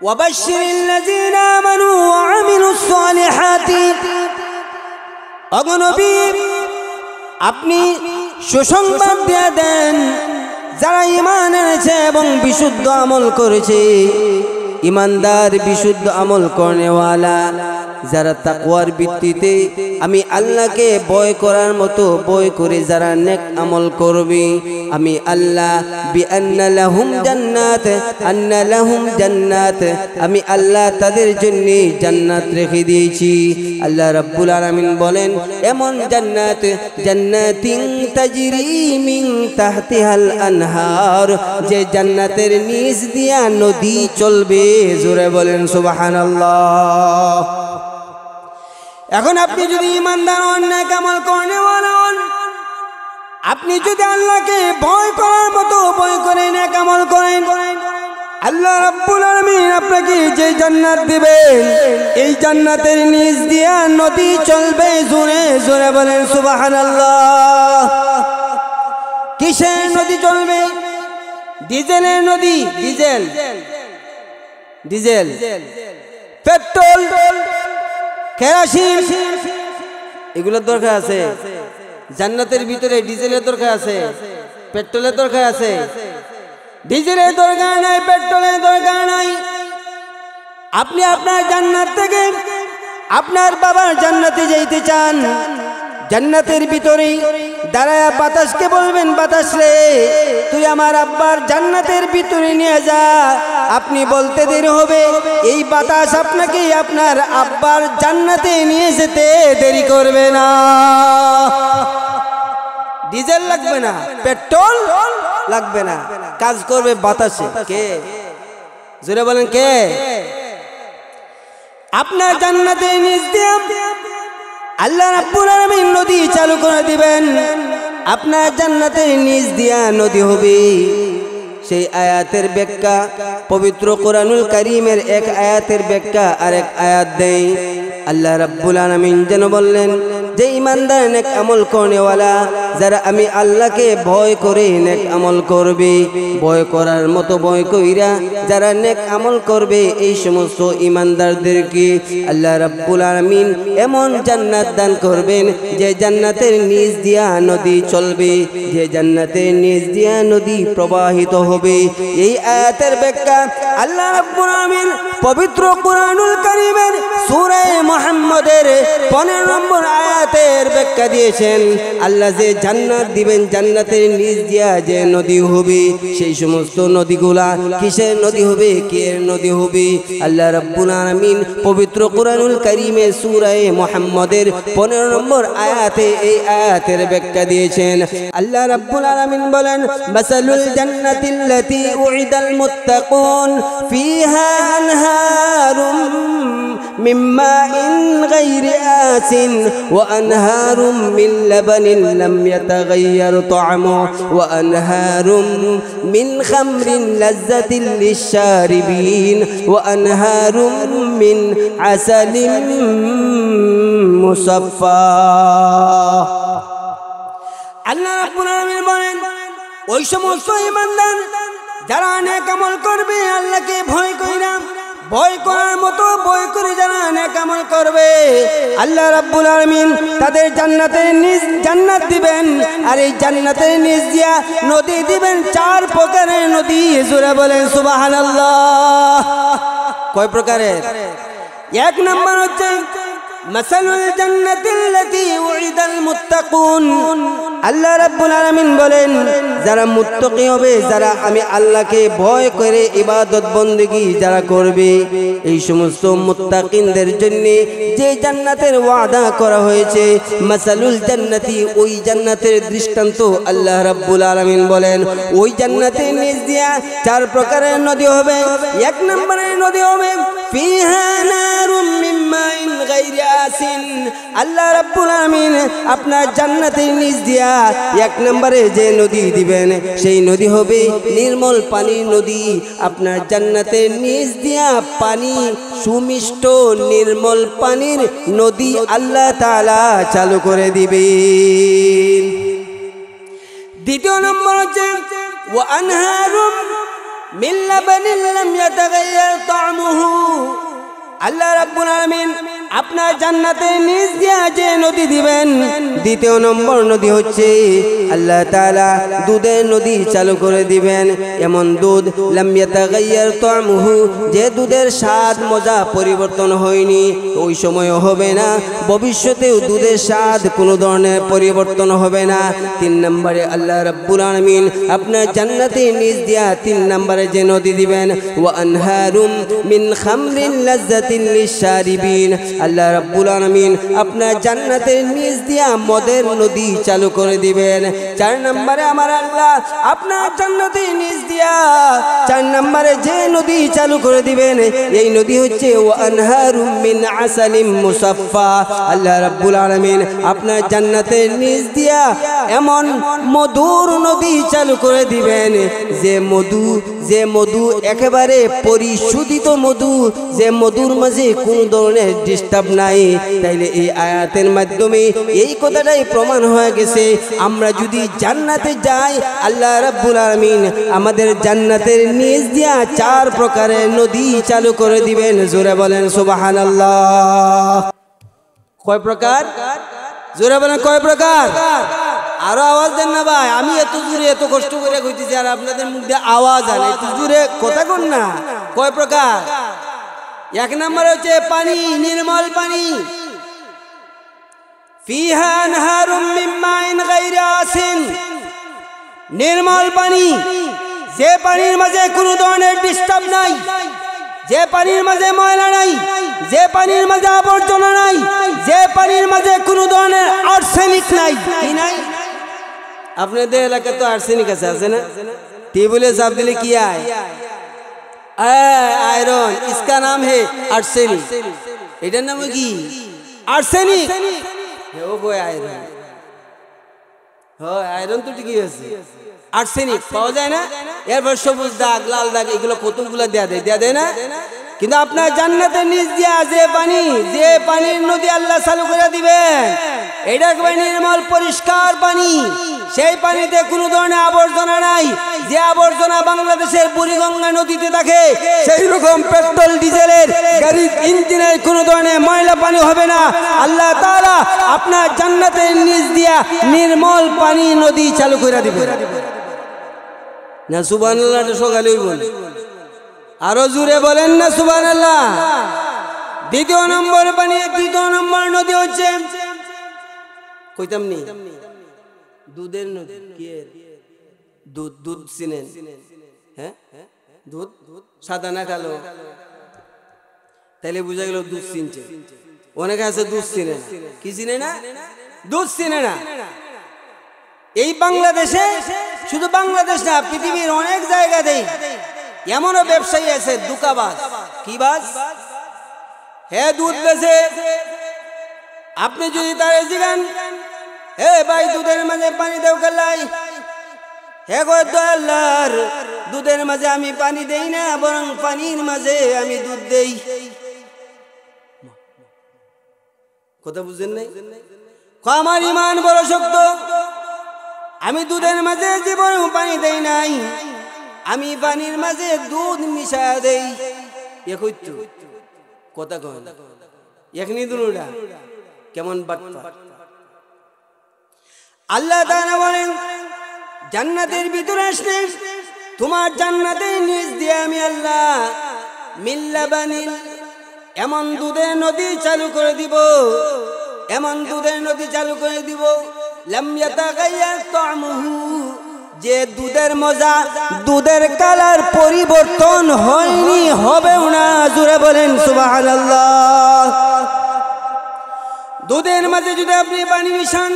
ওয়াবাশশিরিল লাযীনা আমানু ওয়া আমিলুস সালিহাতি। ওগো নবী, আপনি সুসংবাদ দিয়ে দেন যারা ঈমান এনেছে এবং বিশুদ্ধ আমল করেছে। ঈমানদার বিশুদ্ধ আমল করনেওয়ালা যারা তাকওয়ার ভিত্তিতে আমি আল্লাহকে ভয় করার মতো ভয় করে যারা নেক আমল করবে, আমি আল্লাহ বিআন্না লাহুম জান্নাত, আমি আল্লাহ তাদের জন্য জান্নাত রেখে দিয়েছি। আল্লাহ রাব্বুল আলামিন বলেন এমন জান্নাতিন তাজরি মিন তাহতিহাল আনহার, যে জান্নাতের নিচ দিয়া নদী চলবে। জোরে বলেন সুবহানাল্লাহ। এখন আপনি যদি ঈমানদার হন, নেক আমল করনেওয়ালা হন, আপনি যদি আল্লাহকে ভয় করার মতো ভয় করে নেক আমল করেন, আল্লাহ রাব্বুল আলামিন আপনাকে যে জান্নাত দিবেন, এই জান্নাতের নিচ দিয়া নদী চলবে। জোরে জোরে বলেন সুবহানাল্লাহ। কিসের নদী চলবে? ডিজেলের নদী। ডিজেল, পেট্রোল, কেরোসিন, এগুলোর দরকার আছে। জান্নাতের ভিতরে ডিজেলের দরকার আছে, পেট্রোলের দরকার আছে। ডিজেলের দরকার নাই, পেট্রোলের দরকার নাই। আপনি আপনার জান্নাত থেকে আপনার বাবার জান্নাতে যাইতে চান, জান্নাতের ভিতরে দাঁড়ায়া বাতাসকে বলবেন, বাতাস রে তুই আমার আব্বার জান্নাতের ভিতরে নিয়ে যা। আপনি বলতে দেরি হবে, এই বাতাস আপনাকে আপনার আব্বার জান্নাতে নিয়ে যেতে দেরি করবে না। ডিজেল লাগবে না, পেট্রোল লাগবে না, কাজ করবে বাতাসে। কে? জোরে বলেন কে? আপনার জান্নাতের নিচ দিয়ে আল্লাহ রাব্বুল আলামিন নদী চালু করে দিবেন, আপনার জান্নাতের নিচ দিয়া নদী হবে। সেই আয়াতের ব্যাখ্যা পবিত্র কোরআনুল কারীমের এক আয়াতের ব্যাখ্যা আরেক আয়াত দেয়। আল্লাহ রাব্বুল আলামিন যেন বললেন যে ঈমানদার নেক আমল করনেওয়ালা যারা আমি আল্লাহকে ভয় করে নেক আমল করবে, ভয় করার মতো ভয় কইরা যারা নেক আমল করবে, এই সমস্ত ঈমানদারদেরকে আল্লাহ রাব্বুল আলামিন এমন জান্নাত দান করবেন যে জান্নাতের নিচ দিয়া নদী চলবে, যে জান্নাতের নিচ দিয়া নদী প্রবাহিত হবে। এই আয়াতের ব্যাখ্যা আল্লাহ রাব্বুল আলামিন পবিত্র কোরআনুল কারীমের সূরা মুহাম্মদের 15 নম্বর আয়াতের ব্যাখ্যা দিয়েছেন। আল্লাহ যে জান্নাত দিবেন, জান্নাতের নিচ দিয়া যে নদী হবে, সেই সমস্ত নদীগুলা কিসের নদী হবে, কে নদী হবে? আল্লাহ রাব্বুল আলামিন পবিত্র কোরআনুল কারীমের সূরা মুহাম্মদের 15 নম্বর আয়াতে এই আয়াতের ব্যাখ্যা দিয়েছেন। আল্লাহ রাব্বুল আলামিন বলেন মাসালুল জান্নাতিল্লাতী উইদাল মুত্তাকুন ফিহা আনহারুম মিন মাইন গায়রি আসিন ওয়া আনহারুম মিন লাবানিন লাম ইয়াতাগায়্যার তা'আমুহু ওয়া আনহারুম মিন খামরিন লাযযাতিন লিশ-শারিবিন ওয়া আনহারুম মিন আসালিন মুসাফফা। আল্লাহ রাব্বুল আলামিন বলেন ওই সমস্ত ঈমানদার যারা নেক আমল করবে আল্লাহকে ভয় কইরা ভয় করার মতো ভয় করে যারা নেক আমল করবে আল্লাহ রাব্বুল আলামিন তাদের জান্নাত দিবেন। আর এই জান্নাতের নিচ দিয়া নদী দিবেন, 4 প্রকারের নদী। জোরে বলেন সুবহানাল্লাহ। কয় প্রকারের? 1 নাম্বার হচ্ছে মাসালুল জান্নাতিল্লাতী উইদাল মুত্তাকুন। আল্লাহ রাব্বুল আলামিন বলেন যারা মুত্তাকি হবে, যারা আমি আল্লাহকে ভয় করে ইবাদত বন্দেগী যারা করবে, এই সমস্ত মুত্তাকিনদের জন্য যে জান্নাতের ওয়াদা করা হয়েছে, মাসালুল জান্নাতি, ওই জান্নাতের দৃষ্টান্ত আল্লাহ রাব্বুল আলামিন বলেন ওই জান্নাতের নিচ দিয়া 4 প্রকারের নদী হবে। 1 নম্বরের নদী হবে ফিহা নারুম মিন মাইন গায়রি আসিন। আল্লাহ রাব্বুল আলামিন আপনার জান্নাতের নিচ দিয়া 1 নম্বরে যে নদী দিবেন সেই নদী হবে নির্মল পানির নদী। আপনার জান্নাতের নিচ দিয়া পানি, সুমিষ্ট নির্মল পানির নদী আল্লাহ তাআলা চালু করে দিবেন। 2 নম্বর হচ্ছে ওয়া আনহারুম মিন লাবানিন লাম ইয়াতাগায়্যার তা'মুহু। আল্লাহ রাব্বুল আলামিন আপনার জান্নাতের নিচ দিয়া যে নদী দিবেন, 2 নম্বর নদী হচ্ছে আল্লাহ তাআলা দুধের নদী চালু করে দিবেন। এমন দুধ লাম ইয়াতাগায়্যার তা'মুহু, যে দুধের স্বাদ মজা পরিবর্তন হয়নি, ওই সময়ও হবে না, ভবিষ্যতেও দুধের স্বাদ কোনো ধরনের পরিবর্তন হবে না। 3 নম্বরে আল্লাহ রাব্বুল আলামিন আপনার জান্নাতের নিচ দিয়া 3 নম্বরে যে নদী দিবেন ওয়া আনহারুম মিন খামরিন লাজ্জাতিন লিশারিবিন। আল্লাহ রাব্বুল আলামিন আপনার জান্নাতের নিচ দিয়া মদের নদী চালু করে দিবেন। 4 নম্বরে আমার আল্লাহ আপনার জান্নাতের নিচ দিয়া 4 নম্বরে যে নদী চালু করে দিবেন এই নদী হচ্ছে ওয়া আনহারুম মিন আসালিম মুসাফফা। আল্লাহ রাব্বুল আলামিন আপনার জান্নাতের নিচ দিয়া এমন মধুর নদী চালু করে দিবেন যে মধু একেবারে পরিশোধিত মধু, যে মধুর মাঝে কোন ধরনের ডিস্টার্ব নাই। তাইলে এই আয়াতের মাধ্যমে এই কথাটাই প্রমাণ হয়ে গেছে আমরা যদি জান্নাতে যাই আল্লাহ রাব্বুল আলামিন আমাদের জান্নাতের নিচ দিয়া 4 প্রকারের নদী চালু করে দিবেন। জোরে বলেন সুবহানাল্লাহ। কয় প্রকার? জোরে বলেন কয় প্রকার? আরো আওয়াজ দেন না ভাই, আমি এত জোরে এত কষ্ট করে কইতেছি আর আপনাদের মুখ দিয়ে আওয়াজ আনে, এত জোরে কথা কোন না। কয় প্রকার? 1 নম্বর হচ্ছে পানি, নির্মল পানি। ফিহা আনহারুম মিন মাইন গায়রি আসিন। নির্মল পানি, যে পানির মাঝে কোনো ধরনের ডিস্টার্ব নাই, যে পানির মাঝে ময়লা নাই, যে পানির মাঝে আবর্জনা নাই, যে পানির মাঝে কোনো ধরনের আর্সেনিক নাই। কি নাই? আপনাদের এলাকায় তো আর্সেনিক আছে না? টেবিলে চাপ দিলে কি আয়? आयरन, इसका नाम है आर्सेनिक। এটার নাম কি? আর্সেনিক। ও বই আয়রন, হ্যাঁ আয়রন তো ঠিকই আছে। আর্সেনিক পাওয়া যায় না? এরপর সবুজ দাগ, লাল দাগ, এগুলো কতগুলো দেয়া দেয় না? কিন্তু আপনার জান্নাতের নিচ দিয়া যে পানির নদী আল্লাহ চালু করে দিবেন, এটা একবার নির্মল পরিষ্কার পানি। সেই পানিতে কোনো ধরনের আবর্জনা নাই। যে আবর্জনা বাংলাদেশের বুড়িগঙ্গা নদীতে থাকে সেই রকম পেট্রোল ডিজেলের গাড়ির ইঞ্জিনের কোনো ধরনের ময়লা পানি হবে না। আল্লাহ তাআলা আপনার জান্নাতের নিচ দিয়া নির্মল পানি নদী চালু করে দিবেন। না সুবহানাল্লাহ সকালেই বল, আরো জোরে বলেন না সুবহানাল্লাহ। 2 নম্বর পানি, 2 নম্বর নদী হচ্ছে কইতাম নি দুধের নদী। কি দুধ চিনেন? হ্যাঁ, দুধ সাদা না কালো? তাইলে বুঝা গেল দুধ চিনছে। অনেকে আছে দুধ চিনে না। কি চিনে না? দুধ চিনে না। এই বাংলাদেশে, শুধু বাংলাদেশ না, পৃথিবীর অনেক জায়গাতেই এমনও ব্যবসায়ী আছে দুকাবাজ। কি বাজ? হ্যাঁ দুধ বেচে। আপনি যদি তার জিগান, হে ভাই দুধের মাঝে পানি দেও কেলাই? হে গো দয়াল্লাহর, দুধের মাঝে আমি পানি দেই না, বরং পানির মাঝে আমি দুধ দেই। কথা বুঝেন নাই? আমার ইমান বড় শক্ত, আমি দুধের মাঝে জীবনেও পানি দেই নাই, আমি পানির মাঝে দুধ মিশা দেই। একটু কথা কয় এখনি দুনুটা কেমন বাট্টা। আল্লাহ তাআলা বলেন জান্নাতের ভিতরে আসলে তোমার জান্নাতের নিচ দিয়ে আমি আল্লাহ মিল্লাবানিল এমন দুধের নদী চালু করে দিব, এমন দুধের নদী চালু করে দিব লাম ইয়াতাগায়্যার তা'মুহু, যে দুধের মজা দুধের কালার পরিবর্তন হয়নি, হবেও না। জোরে বলেন সুবহানাল্লাহ। দুধের মাঝে যদি আপনি পানি মিশান,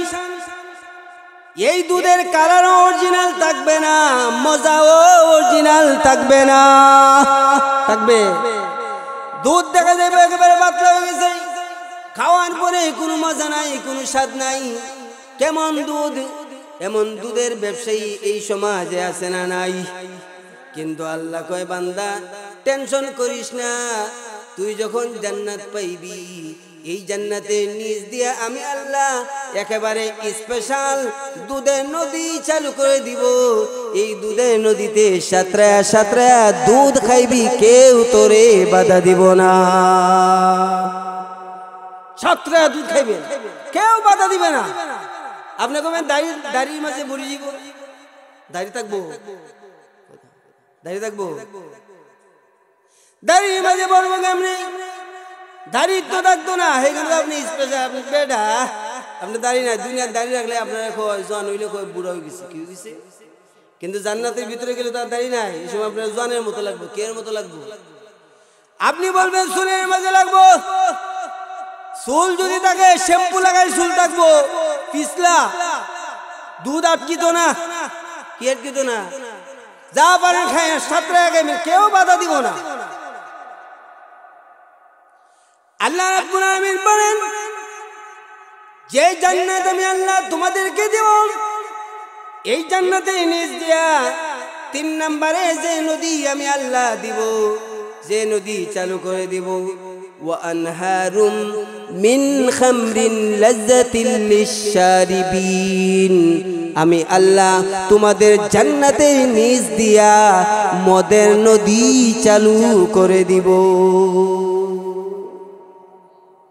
এই দুধের কালার অরিজিনাল থাকবে না, মজাও অরিজিনাল থাকবে না। থাকবে দুধ দেখা যাবে একেবারে পাতলা হয়ে গেছে, খাওয়ার পরে কোনো মজা নাই, কোনো স্বাদ নাই। কেমন দুধ? এমন দুধের ব্যবসায়ী এই সমাজে আছে না নাই? কিন্তু আল্লাহ কয় বান্দা টেনশন করিস না, তুই যখন জান্নাত পাইবি এই জান্নাতের নিচ দিয়ে আমি আল্লাহ একেবারে স্পেশাল দুধের নদী চালু করে দিব। এই দুধের নদীতে সাঁতরায়া সাঁতরায়া দুধ খাইবি, কেউ তোরে বাধা দিব না। সাঁতরায়া দুধ খাইবে, কেউ বাধা দিবে না। আপনি কবেন দাড়ির মাঝে বুড়ি যাব, দাঁড়িয়ে থাকবো, দাঁড়িয়ে থাকবো, দাড়ির মাঝে বলবো কেমনি? দাড়ি তো থাকতো না, সেখানে আপনি স্পেশাল আপনি বেটা আপনি দাঁড়িয়ে নাই, দুনিয়ার দাঁড়িয়ে রাখলে আপনারা জন হইলে বুড়া হয়ে গেছে, কি হয়েছে? কিন্তু জান্নাতের ভিতরে গেলে তার দাঁড়িয়ে নাই, এই সময় আপনার জনের মতো লাগবে, কে মতো লাগবে? আপনি বলবেন চুলের মাঝে লাগবো, চুল যদি থাকে শ্যাম্পু লাগাই চুল থাকবো পিছলা, দুধ আটকিত না, কি আটকিত না, যা পারেন খায় সাঁতরে খাইবেন, কেউ বাধা দিব না। আল্লাহ রাব্বুল আলামিন বলেন যে জান্নাত আমি আল্লাহ তোমাদেরকে দেব, এই জান্নাতে নিচ দিয়া 3 নম্বরে যে নদী আমি আল্লাহ দিব, যে নদী চালু করে দিব, ওয়া আনহারুম মিন খামরিন লাযযাতিল লিশ-শারিবিন, আমি আল্লাহ তোমাদের জান্নাতের নিচ দিয়া মদের নদী চালু করে দিব।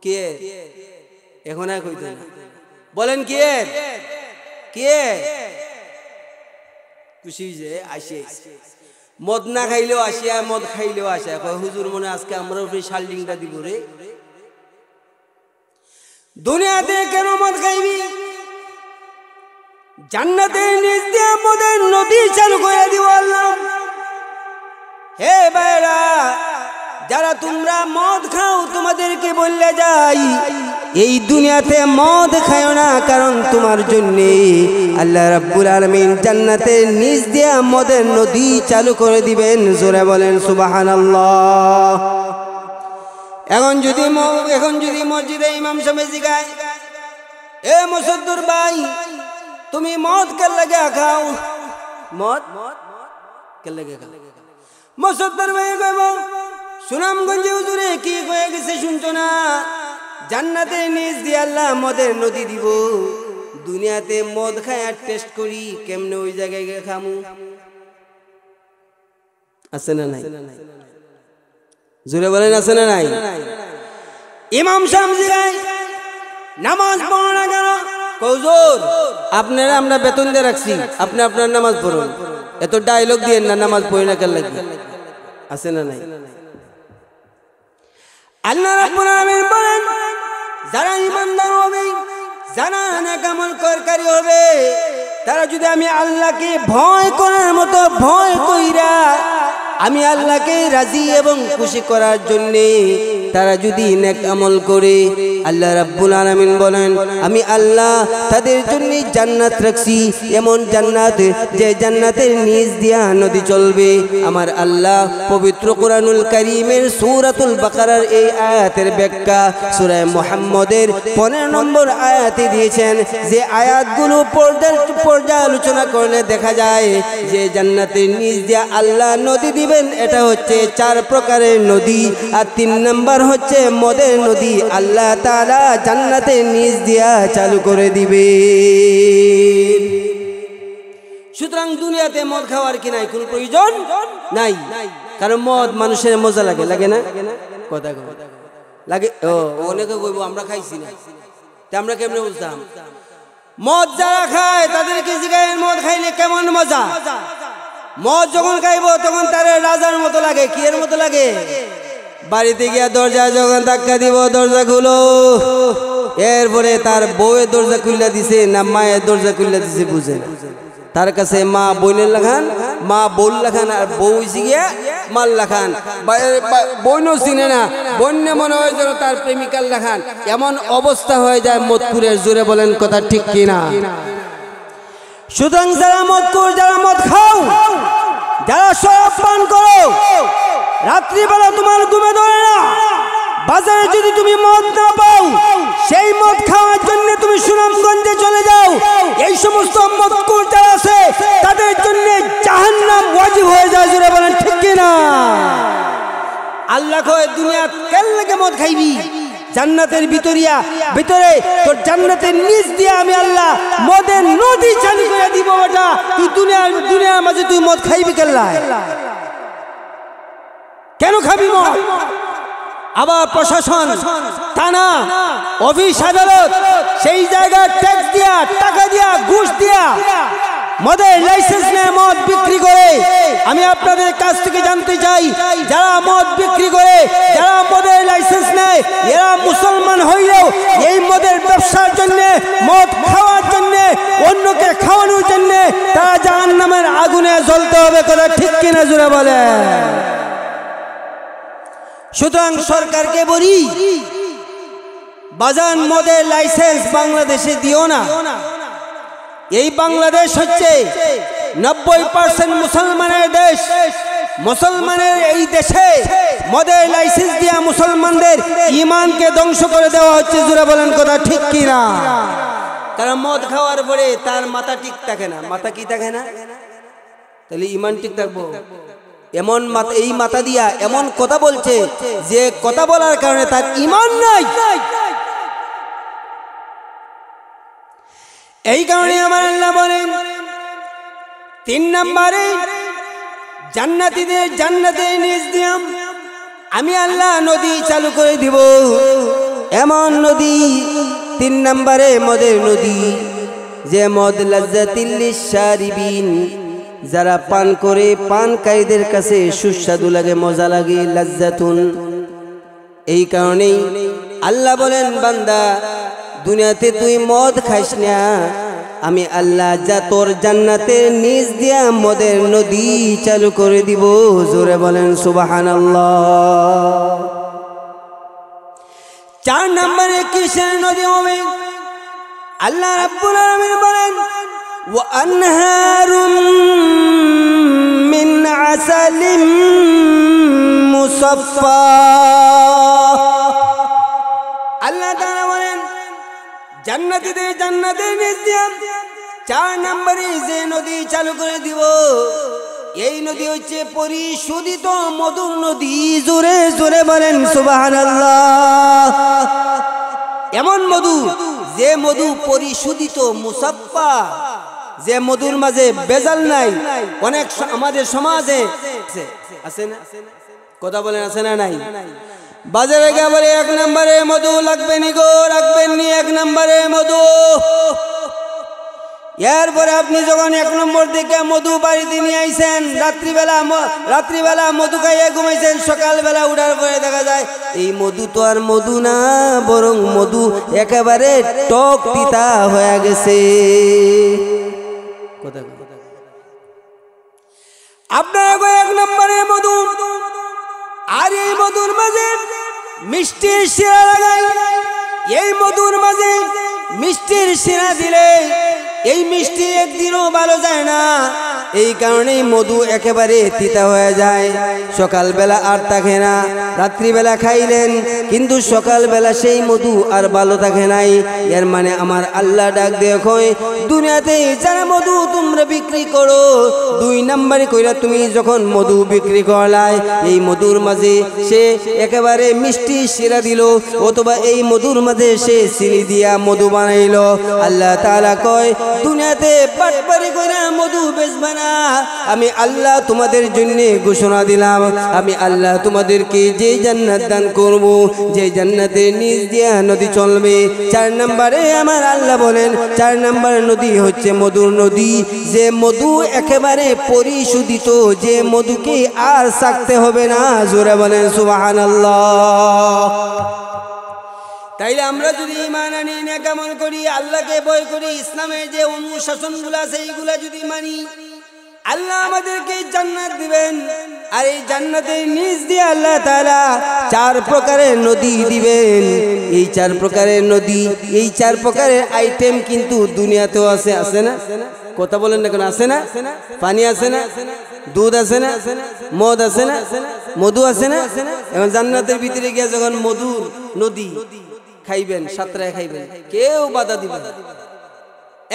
কে এখন আর কইতো না, বলেন কে কে খুশি যে আসে, মদ না খাইলেও আসিয়া, মদ খাইলেও আসে, হুজুর মনে আজকে আমরা শাল্ডিংটা দিব রে। দুনিয়াতে কেন মদ খাইবি? জান্নাতের নিচ দিয়ে মদের নদী চালু করে দিব আল্লাহ। হে ভাইরা, যারা তোমরা মদ খাও তোমাদেরকে বললে যাই এই দুনিয়াতে মদ খাও না, কারণ তোমার জন্য আল্লাহ রাব্বুল আলামিন জান্নাতের নিচ দিয়ে মদের নদী চালু করে দিবেন। জোরে বলেন সুবহানাল্লাহ। এখন যদি মসজিদে ইমাম সাহেব জিগায়, এ মুসদ্দুর ভাই তুমি মদ কেন লাগে খাও? মদ কেন লাগে খাও? মুসদ্দুর ভাই কইব সুনামগঞ্জে হুজুরে কি হয়ে গেছে শুনছো না? জান্নাতের নিচ দিয়ে আল্লাহ মদের নদী দিব। দুনিয়াতে মদ খায় আর টেস্ট করি কেমনে ওই জায়গায় গিয়ে খামু, আছে না নাই? জোরে বলেন আছে না নাই? ইমাম সাহেব জিগায় নামাজ পড়ো না কেন? হুজুর আপনারা আমরা বেতন দিয়ে রাখছি, আপনি আপনার নামাজ পড়ুন, এত ডায়লগ দিয়ে না নামাজ পড়ি না কেন লাগবে, আছে না নাই? আল্লাহ রাব্বুল আলামিন বলেন যারা ঈমানদার হবে, যারা নেক আমল করকারী হবে, তারা যদি আমি আল্লাহকে ভয় করার মতো ভয় কইরা আমি আল্লাহকে রাজি এবং খুশি করার জন্য তারা যদি নেক আমল করে, আল্লাহ রাব্বুল আলামিন বলেন আমি আল্লাহ তাদের জন্য জান্নাত রাখছি, এমন জান্নাত যে জান্নাতের নিচ দিয়া নদী চলবে। আমার আল্লাহ পবিত্র কোরআনুল কারীমের সূরাতুল বাকারার এই আয়াতের ব্যাখ্যা সূরা মুহাম্মদের 15 নম্বর আয়াতে দিয়েছেন। যে আয়াতগুলো পর্যালোচনা করলে দেখা যায় যে জান্নাতের নিচ দিয়া আল্লাহ নদী দিবেন, এটা হচ্ছে 4 প্রকারের নদী। আর 3 নম্বর হচ্ছে মদের নদী, আল্লাহ তাআলা জান্নাতের নিচ দিয়া চালু করে দিবে। সুতরাং দুনিয়াতে মদ খাওয়ার কি নাই, কোনো প্রয়োজন নাই। কারণ মদ মানুষের মজা লাগে, লাগে না? কথা লাগে। ও অনেকে কইব আমরা খাইছি না, তা আমরা কেমনে বুঝতাম? মদ যারা খায় তাদেরকে জিজ্ঞাসা, মদ খাইলে কেমন মজা? মদ যখন খাইব তখন তার রাজার মতো লাগে। কি এর মতো লাগে? বাড়িতে গিয়া দরজা যখন ধাক্কা দিব, দরজা খুলো, এরপরে তার বউয়ের দরজা খুললা দিছে না মায়ের দরজা খুললা দিছে বুঝে না। তার কাছে মা বইনের লাখান, মা বোন লাখান, আর বউ গিয়া মাল লাখান। বইনও চিনে না, বন্য মনে হয় যেন তার প্রেমিকার লাখান। এমন অবস্থা হয়ে যায় মদকুরের। জোরে বলেন কথা ঠিক কিনা? সুতরাং যারা মদকুর, যারা মদ খাও, যারা শরাব পান করো, রাত্রিবেলা তোমার ঘুমে ধরে না, বাজারে যদি তুমি মদ না পাও, সেই মদ খাওয়ার জন্য তুমি সুনামগঞ্জে চলে যাও। এই সমস্ত মদকুর যারা আছে তাদের জন্য জাহান্নাম ওয়াজিব হয়ে যায়। জোরে বলেন ঠিক কিনা? আল্লাহ কয় দুনিয়া কেন লাগে মদ খাইবি? জান্নাতের ভিতরে তোর জান্নাতের নিচ দিয়ে আমি আল্লাহ মদের নদী চালু করে দিব। বেটা তুই দুনিয়ার মাঝে তুই মদ খাইবি কেন খাবি মদ? আবার প্রশাসন, থানা, অফিস, আদালত সেই জায়গায় ট্যাক্স দিয়া, টাকা দিয়া, ঘুষ দিয়া মদের লাইসেন্স নেয়, মদ বিক্রি করে। আমি আপনাদের কাছ থেকে জানতে চাই, যারা মদ বিক্রি করে, যারা মদের লাইসেন্স নেয়, এরা মুসলমান হইলেও এই মদের ব্যবসার জন্য, মদ খাওয়ার জন্য, অন্যকে খাওয়ানোর জন্য তারা জাহান্নামের আগুনে জ্বলতে হবে। কথা ঠিক কিনা? জোরে বলে। সুতরাং সরকারকে বলি, বাজান মদের লাইসেন্স বাংলাদেশে দিও না। এই বাংলাদেশ হচ্ছে 90% মুসলমানের দেশ। মুসলমানের এই দেশে মদের লাইসেন্স দিয়া মুসলমানদের ঈমানকে ধ্বংস করে দেওয়া হচ্ছে। জোরে বলেন কথা ঠিক কিনা? কারণ মদ খাওয়ার পরে তার মাথা ঠিক থাকে না। মাথা কি থাকে না? তাহলে ঈমান ঠিক থাকবো? এমন এই মাথা দিয়া এমন কথা বলছে যে কথা বলার কারণে তার ঈমান নাই। এই কারণে আমার আল্লাহ বলেন 3 নম্বরে জান্নাতীদের জান্নাতের নিচ দিয়ে আমি আল্লাহ নদী চালু করে দিব। এমন নদী 3 নম্বরে মদের নদী, যে মদ লাজ্জাতিল লিশারিবিন, যারা পান করে পানকারীদের কাছে সুস্বাদু লাগে, মজা লাগে, লাজ্জাতুন। এই কারণেই আল্লাহ বলেন, বান্দা দুনিয়াতে তুই মদ খাইস না, আমি আল্লাহ যা তোর জান্নাতের নিচ দিয়া মদের নদী চালু করে দিব। জোরে বলেন সুবহানাল্লাহ। 4 নম্বরে কিসের নদী হবে? আল্লাহ রাব্বুল আলামিন বলেন, ওয়া আনহারুম মিন আসালিম মুসাফফা। আল্লাহ তাআলা বলেন, জান্নাতীদের জান্নাতের নিচ দিয়ে 4 নম্বরে যে নদী চালু করে দিব, এই নদী হচ্ছে পরিশোধিত মধুর নদী। জোরে জোরে বলেন সুবহানাল্লাহ। এমন মধু, যে মধু পরিশোধিত, মুসাফফা, যে মধুর মাঝে ভেজাল নাই। অনেক আমাদের সমাজে আছে না? কথা বলেন আছে না নাই? বাজারে গিয়ে বলে 1 নম্বরে মধু লাগবে নি গো, রাখবেন নি 1 নম্বরে মধু। এরপরে আপনি যখন 1 নম্বর থেকে মধু বাড়িতে নিয়ে আইছেন, রাত্রিবেলা মধু খাইয়ে ঘুমাইছেন, সকালবেলা উঠার পরে দেখা যায় এই মধু তো আর মধু না, বরং মধু একেবারে টক তিতা হয়ে গেছে। আপনারা 1 নম্বরে মধু, আর এই মধুর মাঝে মিষ্টির শিরা লাগাই। এই মধুর মাঝে মিষ্টির শিরা দিলে এই মিষ্টি একদিনও ভালো যায় না। এই কারণেই মধু একেবারে তিতা হয়ে যায়। সকালবেলা আর থাকে না, রাত্রিবেলা খাইলেন কিন্তু সকালবেলা সেই মধু আর ভালো থাকে নাই। এর মানে আমার আল্লাহ ডাক দিয়ে কয়, দুনিয়াতে যারা মধু তোমরা বিক্রি করো, 2 নাম্বারে কইরা তুমি যখন মধু বিক্রি করলাই, এই মধুর মাঝে সে একেবারে মিষ্টি শিরা দিল, অথবা এই মধুর মাঝে সে চিনি দিয়া মধু বানাইলো। আল্লাহ তাআলা কয়, দুনিয়াতে বাটপারি কইরা মধু বেচবা না। আমি আল্লাহ তোমাদের জন্য ঘোষণা দিলাম, আমি আল্লাহ তোমাদেরকে যে জান্নাত দান করব, যে জান্নাতের নিচ দিয়া নদী চলবে। 4 নম্বরে আমার আল্লাহ বলেন, 4 নম্বর নদী হচ্ছে মধুর নদী, যে মধু একেবারে পরিশোধিত, যে মধুকে আর চাকতে হবে না। জোরে বলেন সুবহানাল্লাহ। তাইলে আমরা যদি ঈমান আনি, নেক আমল করি, আল্লাহকে ভয় করি, ইসলামের যে অনুশাসনগুলো আছে এইগুলা যদি মানি, আল্লাহ আমাদেরকে জান্নাত দিবেন। আর এই জান্নাতের নিচ দিয়ে আল্লাহ তাআলা 4 প্রকারের নদী দিবেন। এই 4 প্রকারের নদী, এই 4 প্রকারের আইটেম কিন্তু দুনিয়াতেও আছে। আছে না? কথা বলেন না কেন? আছে না? পানি আছে না? দুধ আছে না? মদ আছে না? মধু আছে না? এবং জান্নাতের ভিতরে গিয়ে যখন মধুর নদী খাইবেন, সাতরায় খাইবেন, কেউ বাধা দিবে না।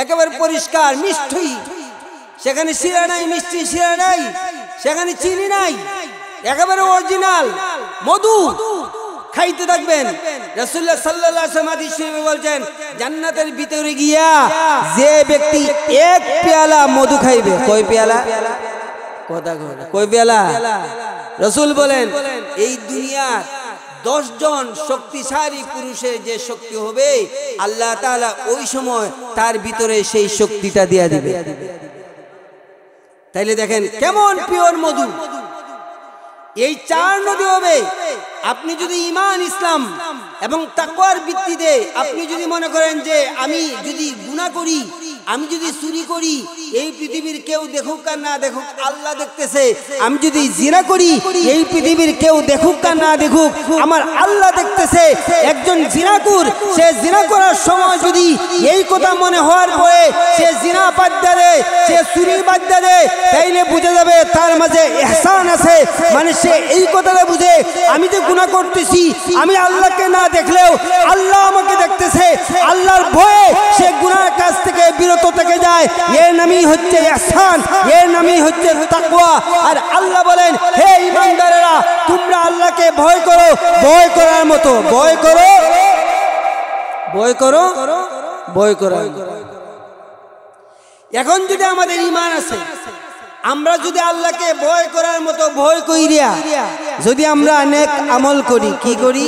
একেবারে পরিষ্কার মিষ্টি, সেখানে শিরা নাই, মিষ্টি শিরা নাই, সেখানে চিনি নাই, একেবারে অরিজিনাল মধু খাইতে থাকবেন। রাসূলুল্লাহ সাল্লাল্লাহু আলাইহি ওয়াসাল্লাম হাদিস শরীফে বলেন, জান্নাতের ভিতরে গিয়া যে ব্যক্তি 1 পেয়ালা মধু খাইবে, কয় পেয়ালা? কথা কয়, কয় পেয়ালা? রাসূল বলেন, এই দুনিয়ার 10 জন শক্তিশালী পুরুষের যে শক্তি হবে, আল্লাহ তাআলা ওই সময় তার ভিতরে সেই শক্তিটা দিয়া দিবে। তাইলে দেখেন কেমন পিওর মধু। এই 4 নদী হবে। আপনি যদি ঈমান, ইসলাম এবং তাকওয়ার ভিত্তিতে আপনি যদি মনে করেন যে আমি যদি গুনাহ করি, আমি যদি চুরি করি, এই পৃথিবীর কেউ দেখুক আর না দেখুক, আল্লাহ দেখতেছে। আমি যদি জিনা করি, এই পৃথিবীর কেউ দেখুক আর না দেখুক, আমার আল্লাহ দেখতেছে। একজন জিনাকুর, সে জিনা করার সময় যদি এই কথা মনে হওয়ার পরে সে জিনা বাদ দেয়, সে চুরি বাদ দেয়, তাইলে বুঝে যাবে তার মাঝে ইহসান আছে। মানে সে এই কথাটা বুঝে, আমি যে গুনাহ করতেছি, আমি আল্লাহকে না দেখলেও আল্লাহ আমাকে দেখতেছে। আল্লাহর ভয়ে সে গুনাহের কাছ থেকে বিরত থেকে যায়। এর নামই হচ্ছে ইহসান, এর নামই হচ্ছে তাকওয়া। আর আল্লাহ বলেন, হে ঈমানদারেরা, তোমরা আল্লাহকে ভয় করো, ভয় করার মতো ভয় করো, ভয় করো, ভয় করো। এখন যদি আমাদের ঈমান আছে, আমরা যদি আল্লাহকে ভয় করার মতো ভয় কইরা যদি আমরা নেক আমল করি, কি করি?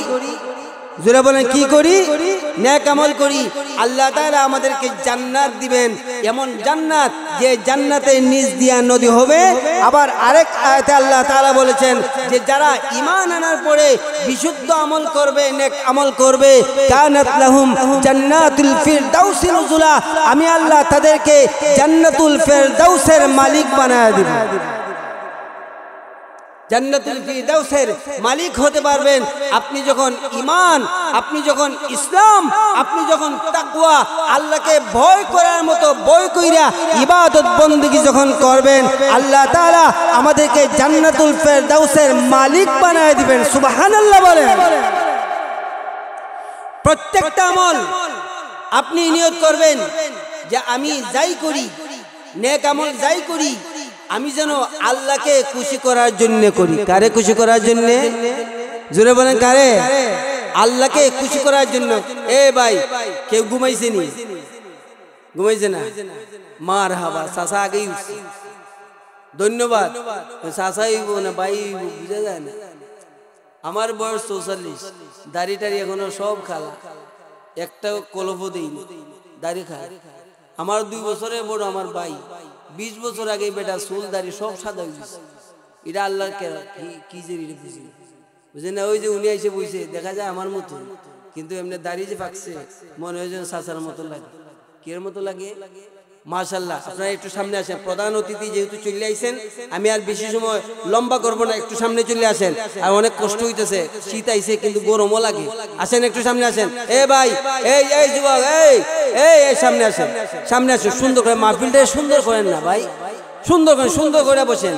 জোরে বলেন, কি করি? নেক আমল করি, আল্লাহ তাআলা আমাদেরকে জান্নাত দিবেন। এমন জান্নাত যে জান্নাতের নিচ দিয়া নদী হবে। আবার আরেক আয়াতে আল্লাহ তাআলা বলেছেন যে যারা ঈমান আনার পরে বিশুদ্ধ আমল করবে, নেক আমল করবে, কানাত লাহুম জান্নাতুল ফিরদাউসি নুজুলা, আমি আল্লাহ তাদেরকে জান্নাতুল ফিরদাউসের মালিক বানায় দিব। জান্নাতুল ফিরদাউসের মালিক হতে পারবেন আপনি যখন ঈমান, আপনি যখন ইসলাম, আপনি যখন তাকওয়া, আল্লাহকে ভয় করার মতো ভয় কইরা ইবাদত বندگی যখন করবেন, আল্লাহ তাআলা আমাদেরকে জান্নাতুল ফিরদাউসের মালিক বানায় দিবেন। সুবহানাল্লাহ বলেন। প্রত্যেকটা আমল আপনি নিয়ত করবেন যে আমি যাই করি, নেক আমল যাই করি, আমি যেন আল্লাহকে খুশি করার জন্য করি। কারে খুশি করার জন্য? জোরে বলেন, কারে? আল্লাহকে খুশি করার জন্য। এ ভাই, কেউ ঘুমাইছে নি? ঘুমাইছে না? মারহাবা, চাচা আগেই উঠছে, ধন্যবাদ। চাচাই না ভাই, বুঝা যায় না। আমার বয়স 44, দাড়ি টাড়ি এখনো সব খালা, একটা কলপ দেইনি, দাড়ি খায়। আমার 2 বছরের বড় আমার ভাই, 20 বছর আগে বেটা চুল দাড়ি সব সাদা হয়ে গেছে। এটা আল্লাহর কি যে বুঝি, বুঝে না? ওই যে উনি এসে বইছে, দেখা যায় আমার মতো, কিন্তু এমনি দাড়ি যে পাকছে, মনে হয় যেন চাচার মতো লাগে। কির মতো লাগে? মাশাআল্লাহ। আপনারা একটু সামনে আসেন, প্রধান অতিথি যেহেতু চলে আইছেন, আমি আর বেশি সময় লম্বা করব না, একটু সামনে চলে আসেন। আর অনেক কষ্ট হইতেছে, শীত আইছে কিন্তু গরমও লাগে। আসেন, একটু সামনে আসেন। এ ভাই, এই যুবক, এই সামনে আসেন, সামনে আসেন। সুন্দর করে মাহফিলটা সুন্দর করেন না ভাই, সুন্দর করে বসেন।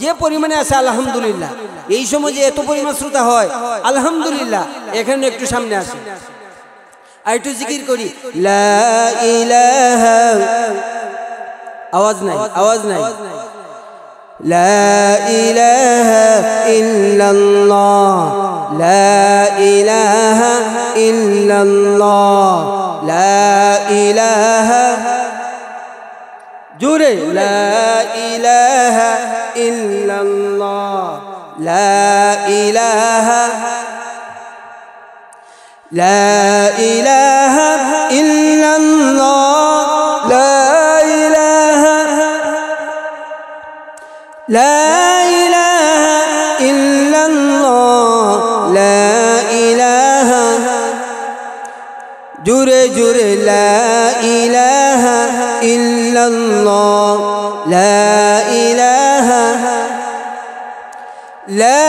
যে পরিমাণে আছে আলহামদুলিল্লাহ। এই সময় যে এত পরিমাণ শ্রোতা হয় আলহামদুলিল্লাহ। এখানে একটু সামনে আসেন আর একটু জিকির করি লা ইলাহা, আওয়াজ নাই লা ইলাহা ইল্লাল্লাহ, লা ইলাহা ইল্লাল্লাহ, লা ইলাহা, জোরে লা ইলাহা ইল্লাল্লাহ, লা ইলাহা, লা ইলাহা ইল্লাল্লাহ, লা ইলাহা, লা ইলাহা ইল্লাল্লাহ, লা ইলাহা, জোরে জোরে লা ইলাহা ইল্লাল্লাহ, লা ইলাহা, লা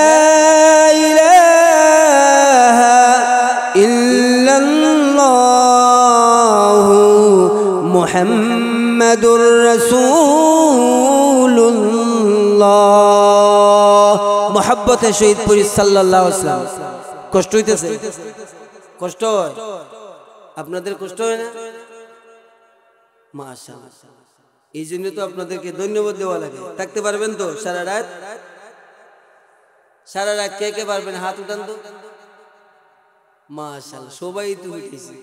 ইলাহা ইল্লাল্লাহ মুহাম্মাদুর রাসূলুল্লাহ। মুহাব্বতে শহীদ পুরি সাল্লাল্লাহু আলাইহি ওয়াসাল্লাম। কষ্ট হইতেছে? কষ্ট হয়? আপনাদের কষ্ট হয় না? মাশাআল্লাহ। এই জন্য তো আপনাদেরকে ধন্যবাদ দেওয়া লাগে। থাকতে পারবেন তো সারা রাত? সারা রাত কে কে পারবেন হাত উঠান তো। মাশাআল্লাহ, সবাই তো উঠেছে।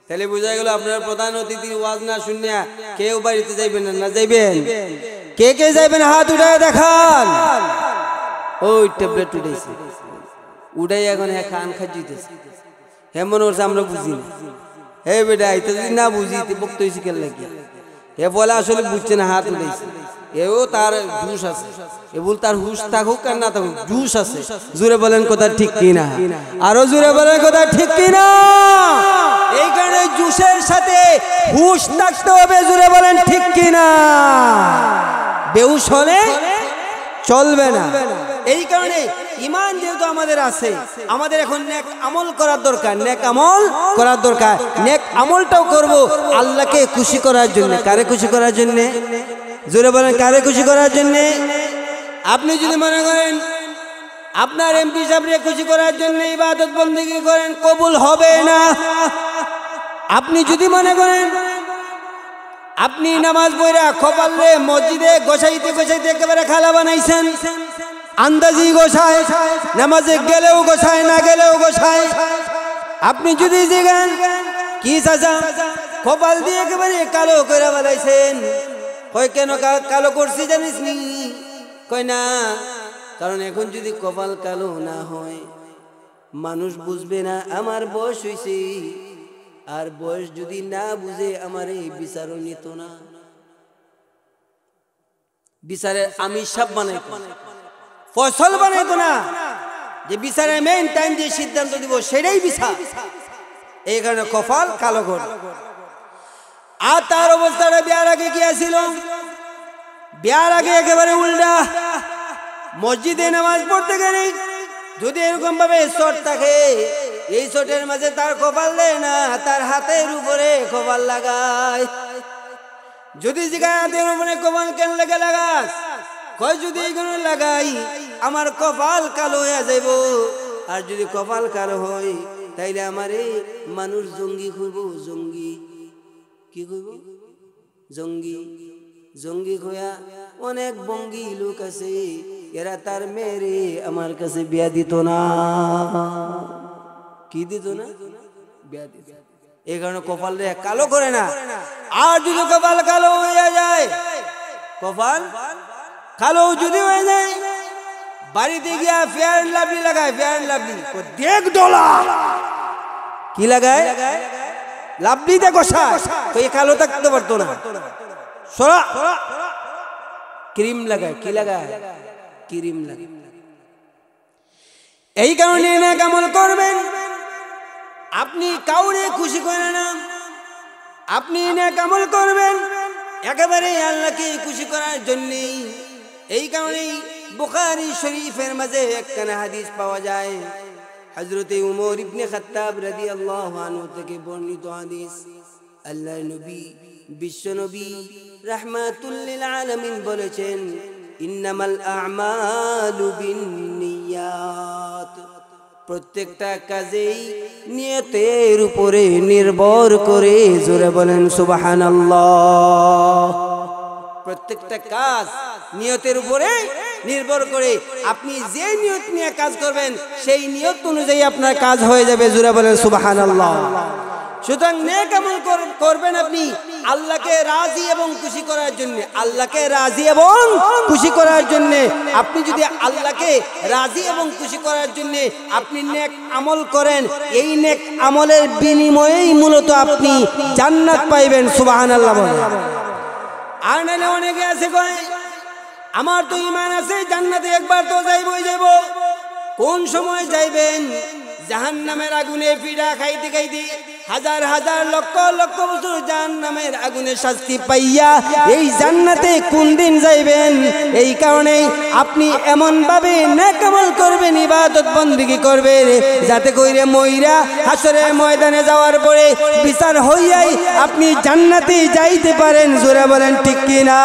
তাহলে বোঝা গেল আপনারা প্রধান অতিথির ওয়াজ না শুনিয়া কেউ বাড়িতে যাইবেন না? যাইবেন? কে কে যাইবেন হাত উঠায় দেখান। ওই ট্যাবলেট উঠাইছে, উঠাই এখন খান খাইতেছে। হেমন করছে আমরা বুঝি না। হে বেটা এটা যদি না বুঝি বক্ত হয়েছে কেন লাগে? হে বলে আসলে বুঝছে না, হাত উঠাইছে। এও তার জুস আছে, এ বল তার হুশ থাকুক আর না থাকুক, জুস আছে। জোরে বলেন কথা ঠিক কিনা? আরো জোরে বলেন কথা ঠিক কিনা? এই কারণে জুসের সাথে হুশ থাকতে হবে। জোরে বলেন ঠিক কিনা? বেহুশ হলে চলবে না। এই কারণে ঈমান যেহেতু আমাদের আছে, আমাদের এখন নেক আমল করার দরকার। নেক আমল করার দরকার। নেক আমলটাও করব আল্লাহকে খুশি করার জন্য। কারে খুশি করার জন্য? জোরে বলেন কারে খুশি করার জন্য? আপনি যদি মনে করেন আপনার এমপি সাহেবকে খুশি করার জন্য ইবাদত বন্দেগী করেন, কবুল হবে না। আপনি যদি মনে করেন আপনি নামাজ পড়া কপালে মসজিদে গোছাইতে গোছাইতে একেবারে খালা বানাইছেন, আন্দাজি গোছায়, নামাজে গেলেও গোছায় না গেলেও গোছায়, আপনি যদি জিগান কি চাচা কপাল দিয়ে একেবারে কালো করে বানাইছেন, কয় কেন কালো করছি জানিস নি? কয় না, কারণ এখন যদি কপাল কালো না হয় মানুষ বুঝবে না আমার বয়স হয়েছে। আর বয়স যদি না বুঝে আমার এই বিচারও নিত না। বিচারের আমি সব বানাইতো, ফসল বানাইতো না, যে বিচারের মেইন টাইম যে সিদ্ধান্ত দিব সেটাই বিচার। এই কারণে কপাল কালো করে। আর তার অবস্থাটা বিয়ার আগে কি ছিল? বিয়ার আগে একেবারে উল্টা। মসজিদে নামাজ পড়তে গেলে যদি এরকম ভাবে শর্ট থাকে, এই শর্টের মাঝে তার কপাল দেয় না, তার হাতের উপরে কপাল লাগায়। যদি জিগায় হাতের উপরে কপাল কেন লেগে লাগাস? কয় যদি এইখানে লাগাই আমার কপাল কালো হয়ে যাইব। আর যদি কপাল কালো হয় তাইলে আমারে মানুষ জঙ্গি খুঁজব। জঙ্গি কি খুঁজব? জঙ্গি। জঙ্গি খোয়া অনেক বঙ্গি লোক আছে, এরা তার মেরে আমার কাছে বিয়া দিত না। কি দিত না? বিয়া দিত। এই কারণে কপাল রে কালো করে না। আর যদি কপাল কালো হয়ে যায়, কপাল কালো যদি হয়ে যায়, বাড়িতে গিয়া ফেয়ার এন্ড লাভলি লাগায়। ফেয়ার এন্ড লাভলি দেখ ডলা কি লাগায়? লাভলিতে কষা। তো এই কালো থাকতে পারতো না। সরা ক্রিম লাগায়। কি লাগায়? ক্রিম লাগায়। এই কারণে নেক আমল করবেন। আপনি কাউরে খুশি করেন না, আপনি নেক আমল করবেন একেবারে আল্লাহকে খুশি করার জন্য। এই কারণেই বুখারী শরীফের মাঝে একখানা হাদিস পাওয়া যায়, হযরতে উমর ইবনে খাত্তাব রাদিয়াল্লাহু আনহু থেকে বর্ণিত হাদিস। আল্লাহর নবী বিশ্বনবী রাহমাতুল লিল আলামিন বলেছেন, ইন্নামাল আ'মালু বিন্নিয়াত। প্রত্যেকটা কাজেই নিয়তের উপরে নির্ভর করে, জোরে বলেন সুবহানাল্লাহ। প্রত্যেকটা কাজ নিয়তের উপরে নির্ভর করে। আপনি যে নিয়ত নিয়ে কাজ করবেন সেই নিয়ত অনুযায়ী আপনার কাজ হয়ে যাবে, জোরে বলেন সুবহানাল্লাহ। সুতরাং নেক আমল করবেন আপনি আল্লাহকে রাজি এবং খুশি করার জন্য। আল্লাহকে রাজি এবং খুশি করার জন্য আপনি যদি আল্লাহকে রাজি এবং খুশি করার জন্য আপনি নেক আমল করেন, এই নেক আমলের বিনিময়েই মূলত আপনি জান্নাত পাইবেন, সুবহানাল্লাহ বলেন। আর নাহলে অনেকে আছে কয় আমার তো ঈমান আছে, জান্নাতে একবার তো যাইবই যাব। কোন সময় যাইবেন? জাহান্নামের আগুনে পিড়া খাইতে খাইতে হাজার হাজার লক্ষ লক্ষ বছর জাহান্নামের আগুনে শাস্তি পাইয়া এই জান্নাতে কোন দিন যাইবেন? এই কারণেই আপনি এমন ভাবে নেক আমল করবেন, ইবাদত বندگی করবেন, যাতে কইরে মইরা হাসরের ময়দানে যাওয়ার পরে বিচার হইয়াই আপনি জান্নাতে যাইতে পারেন, জোরে বলেন ঠিক কিনা?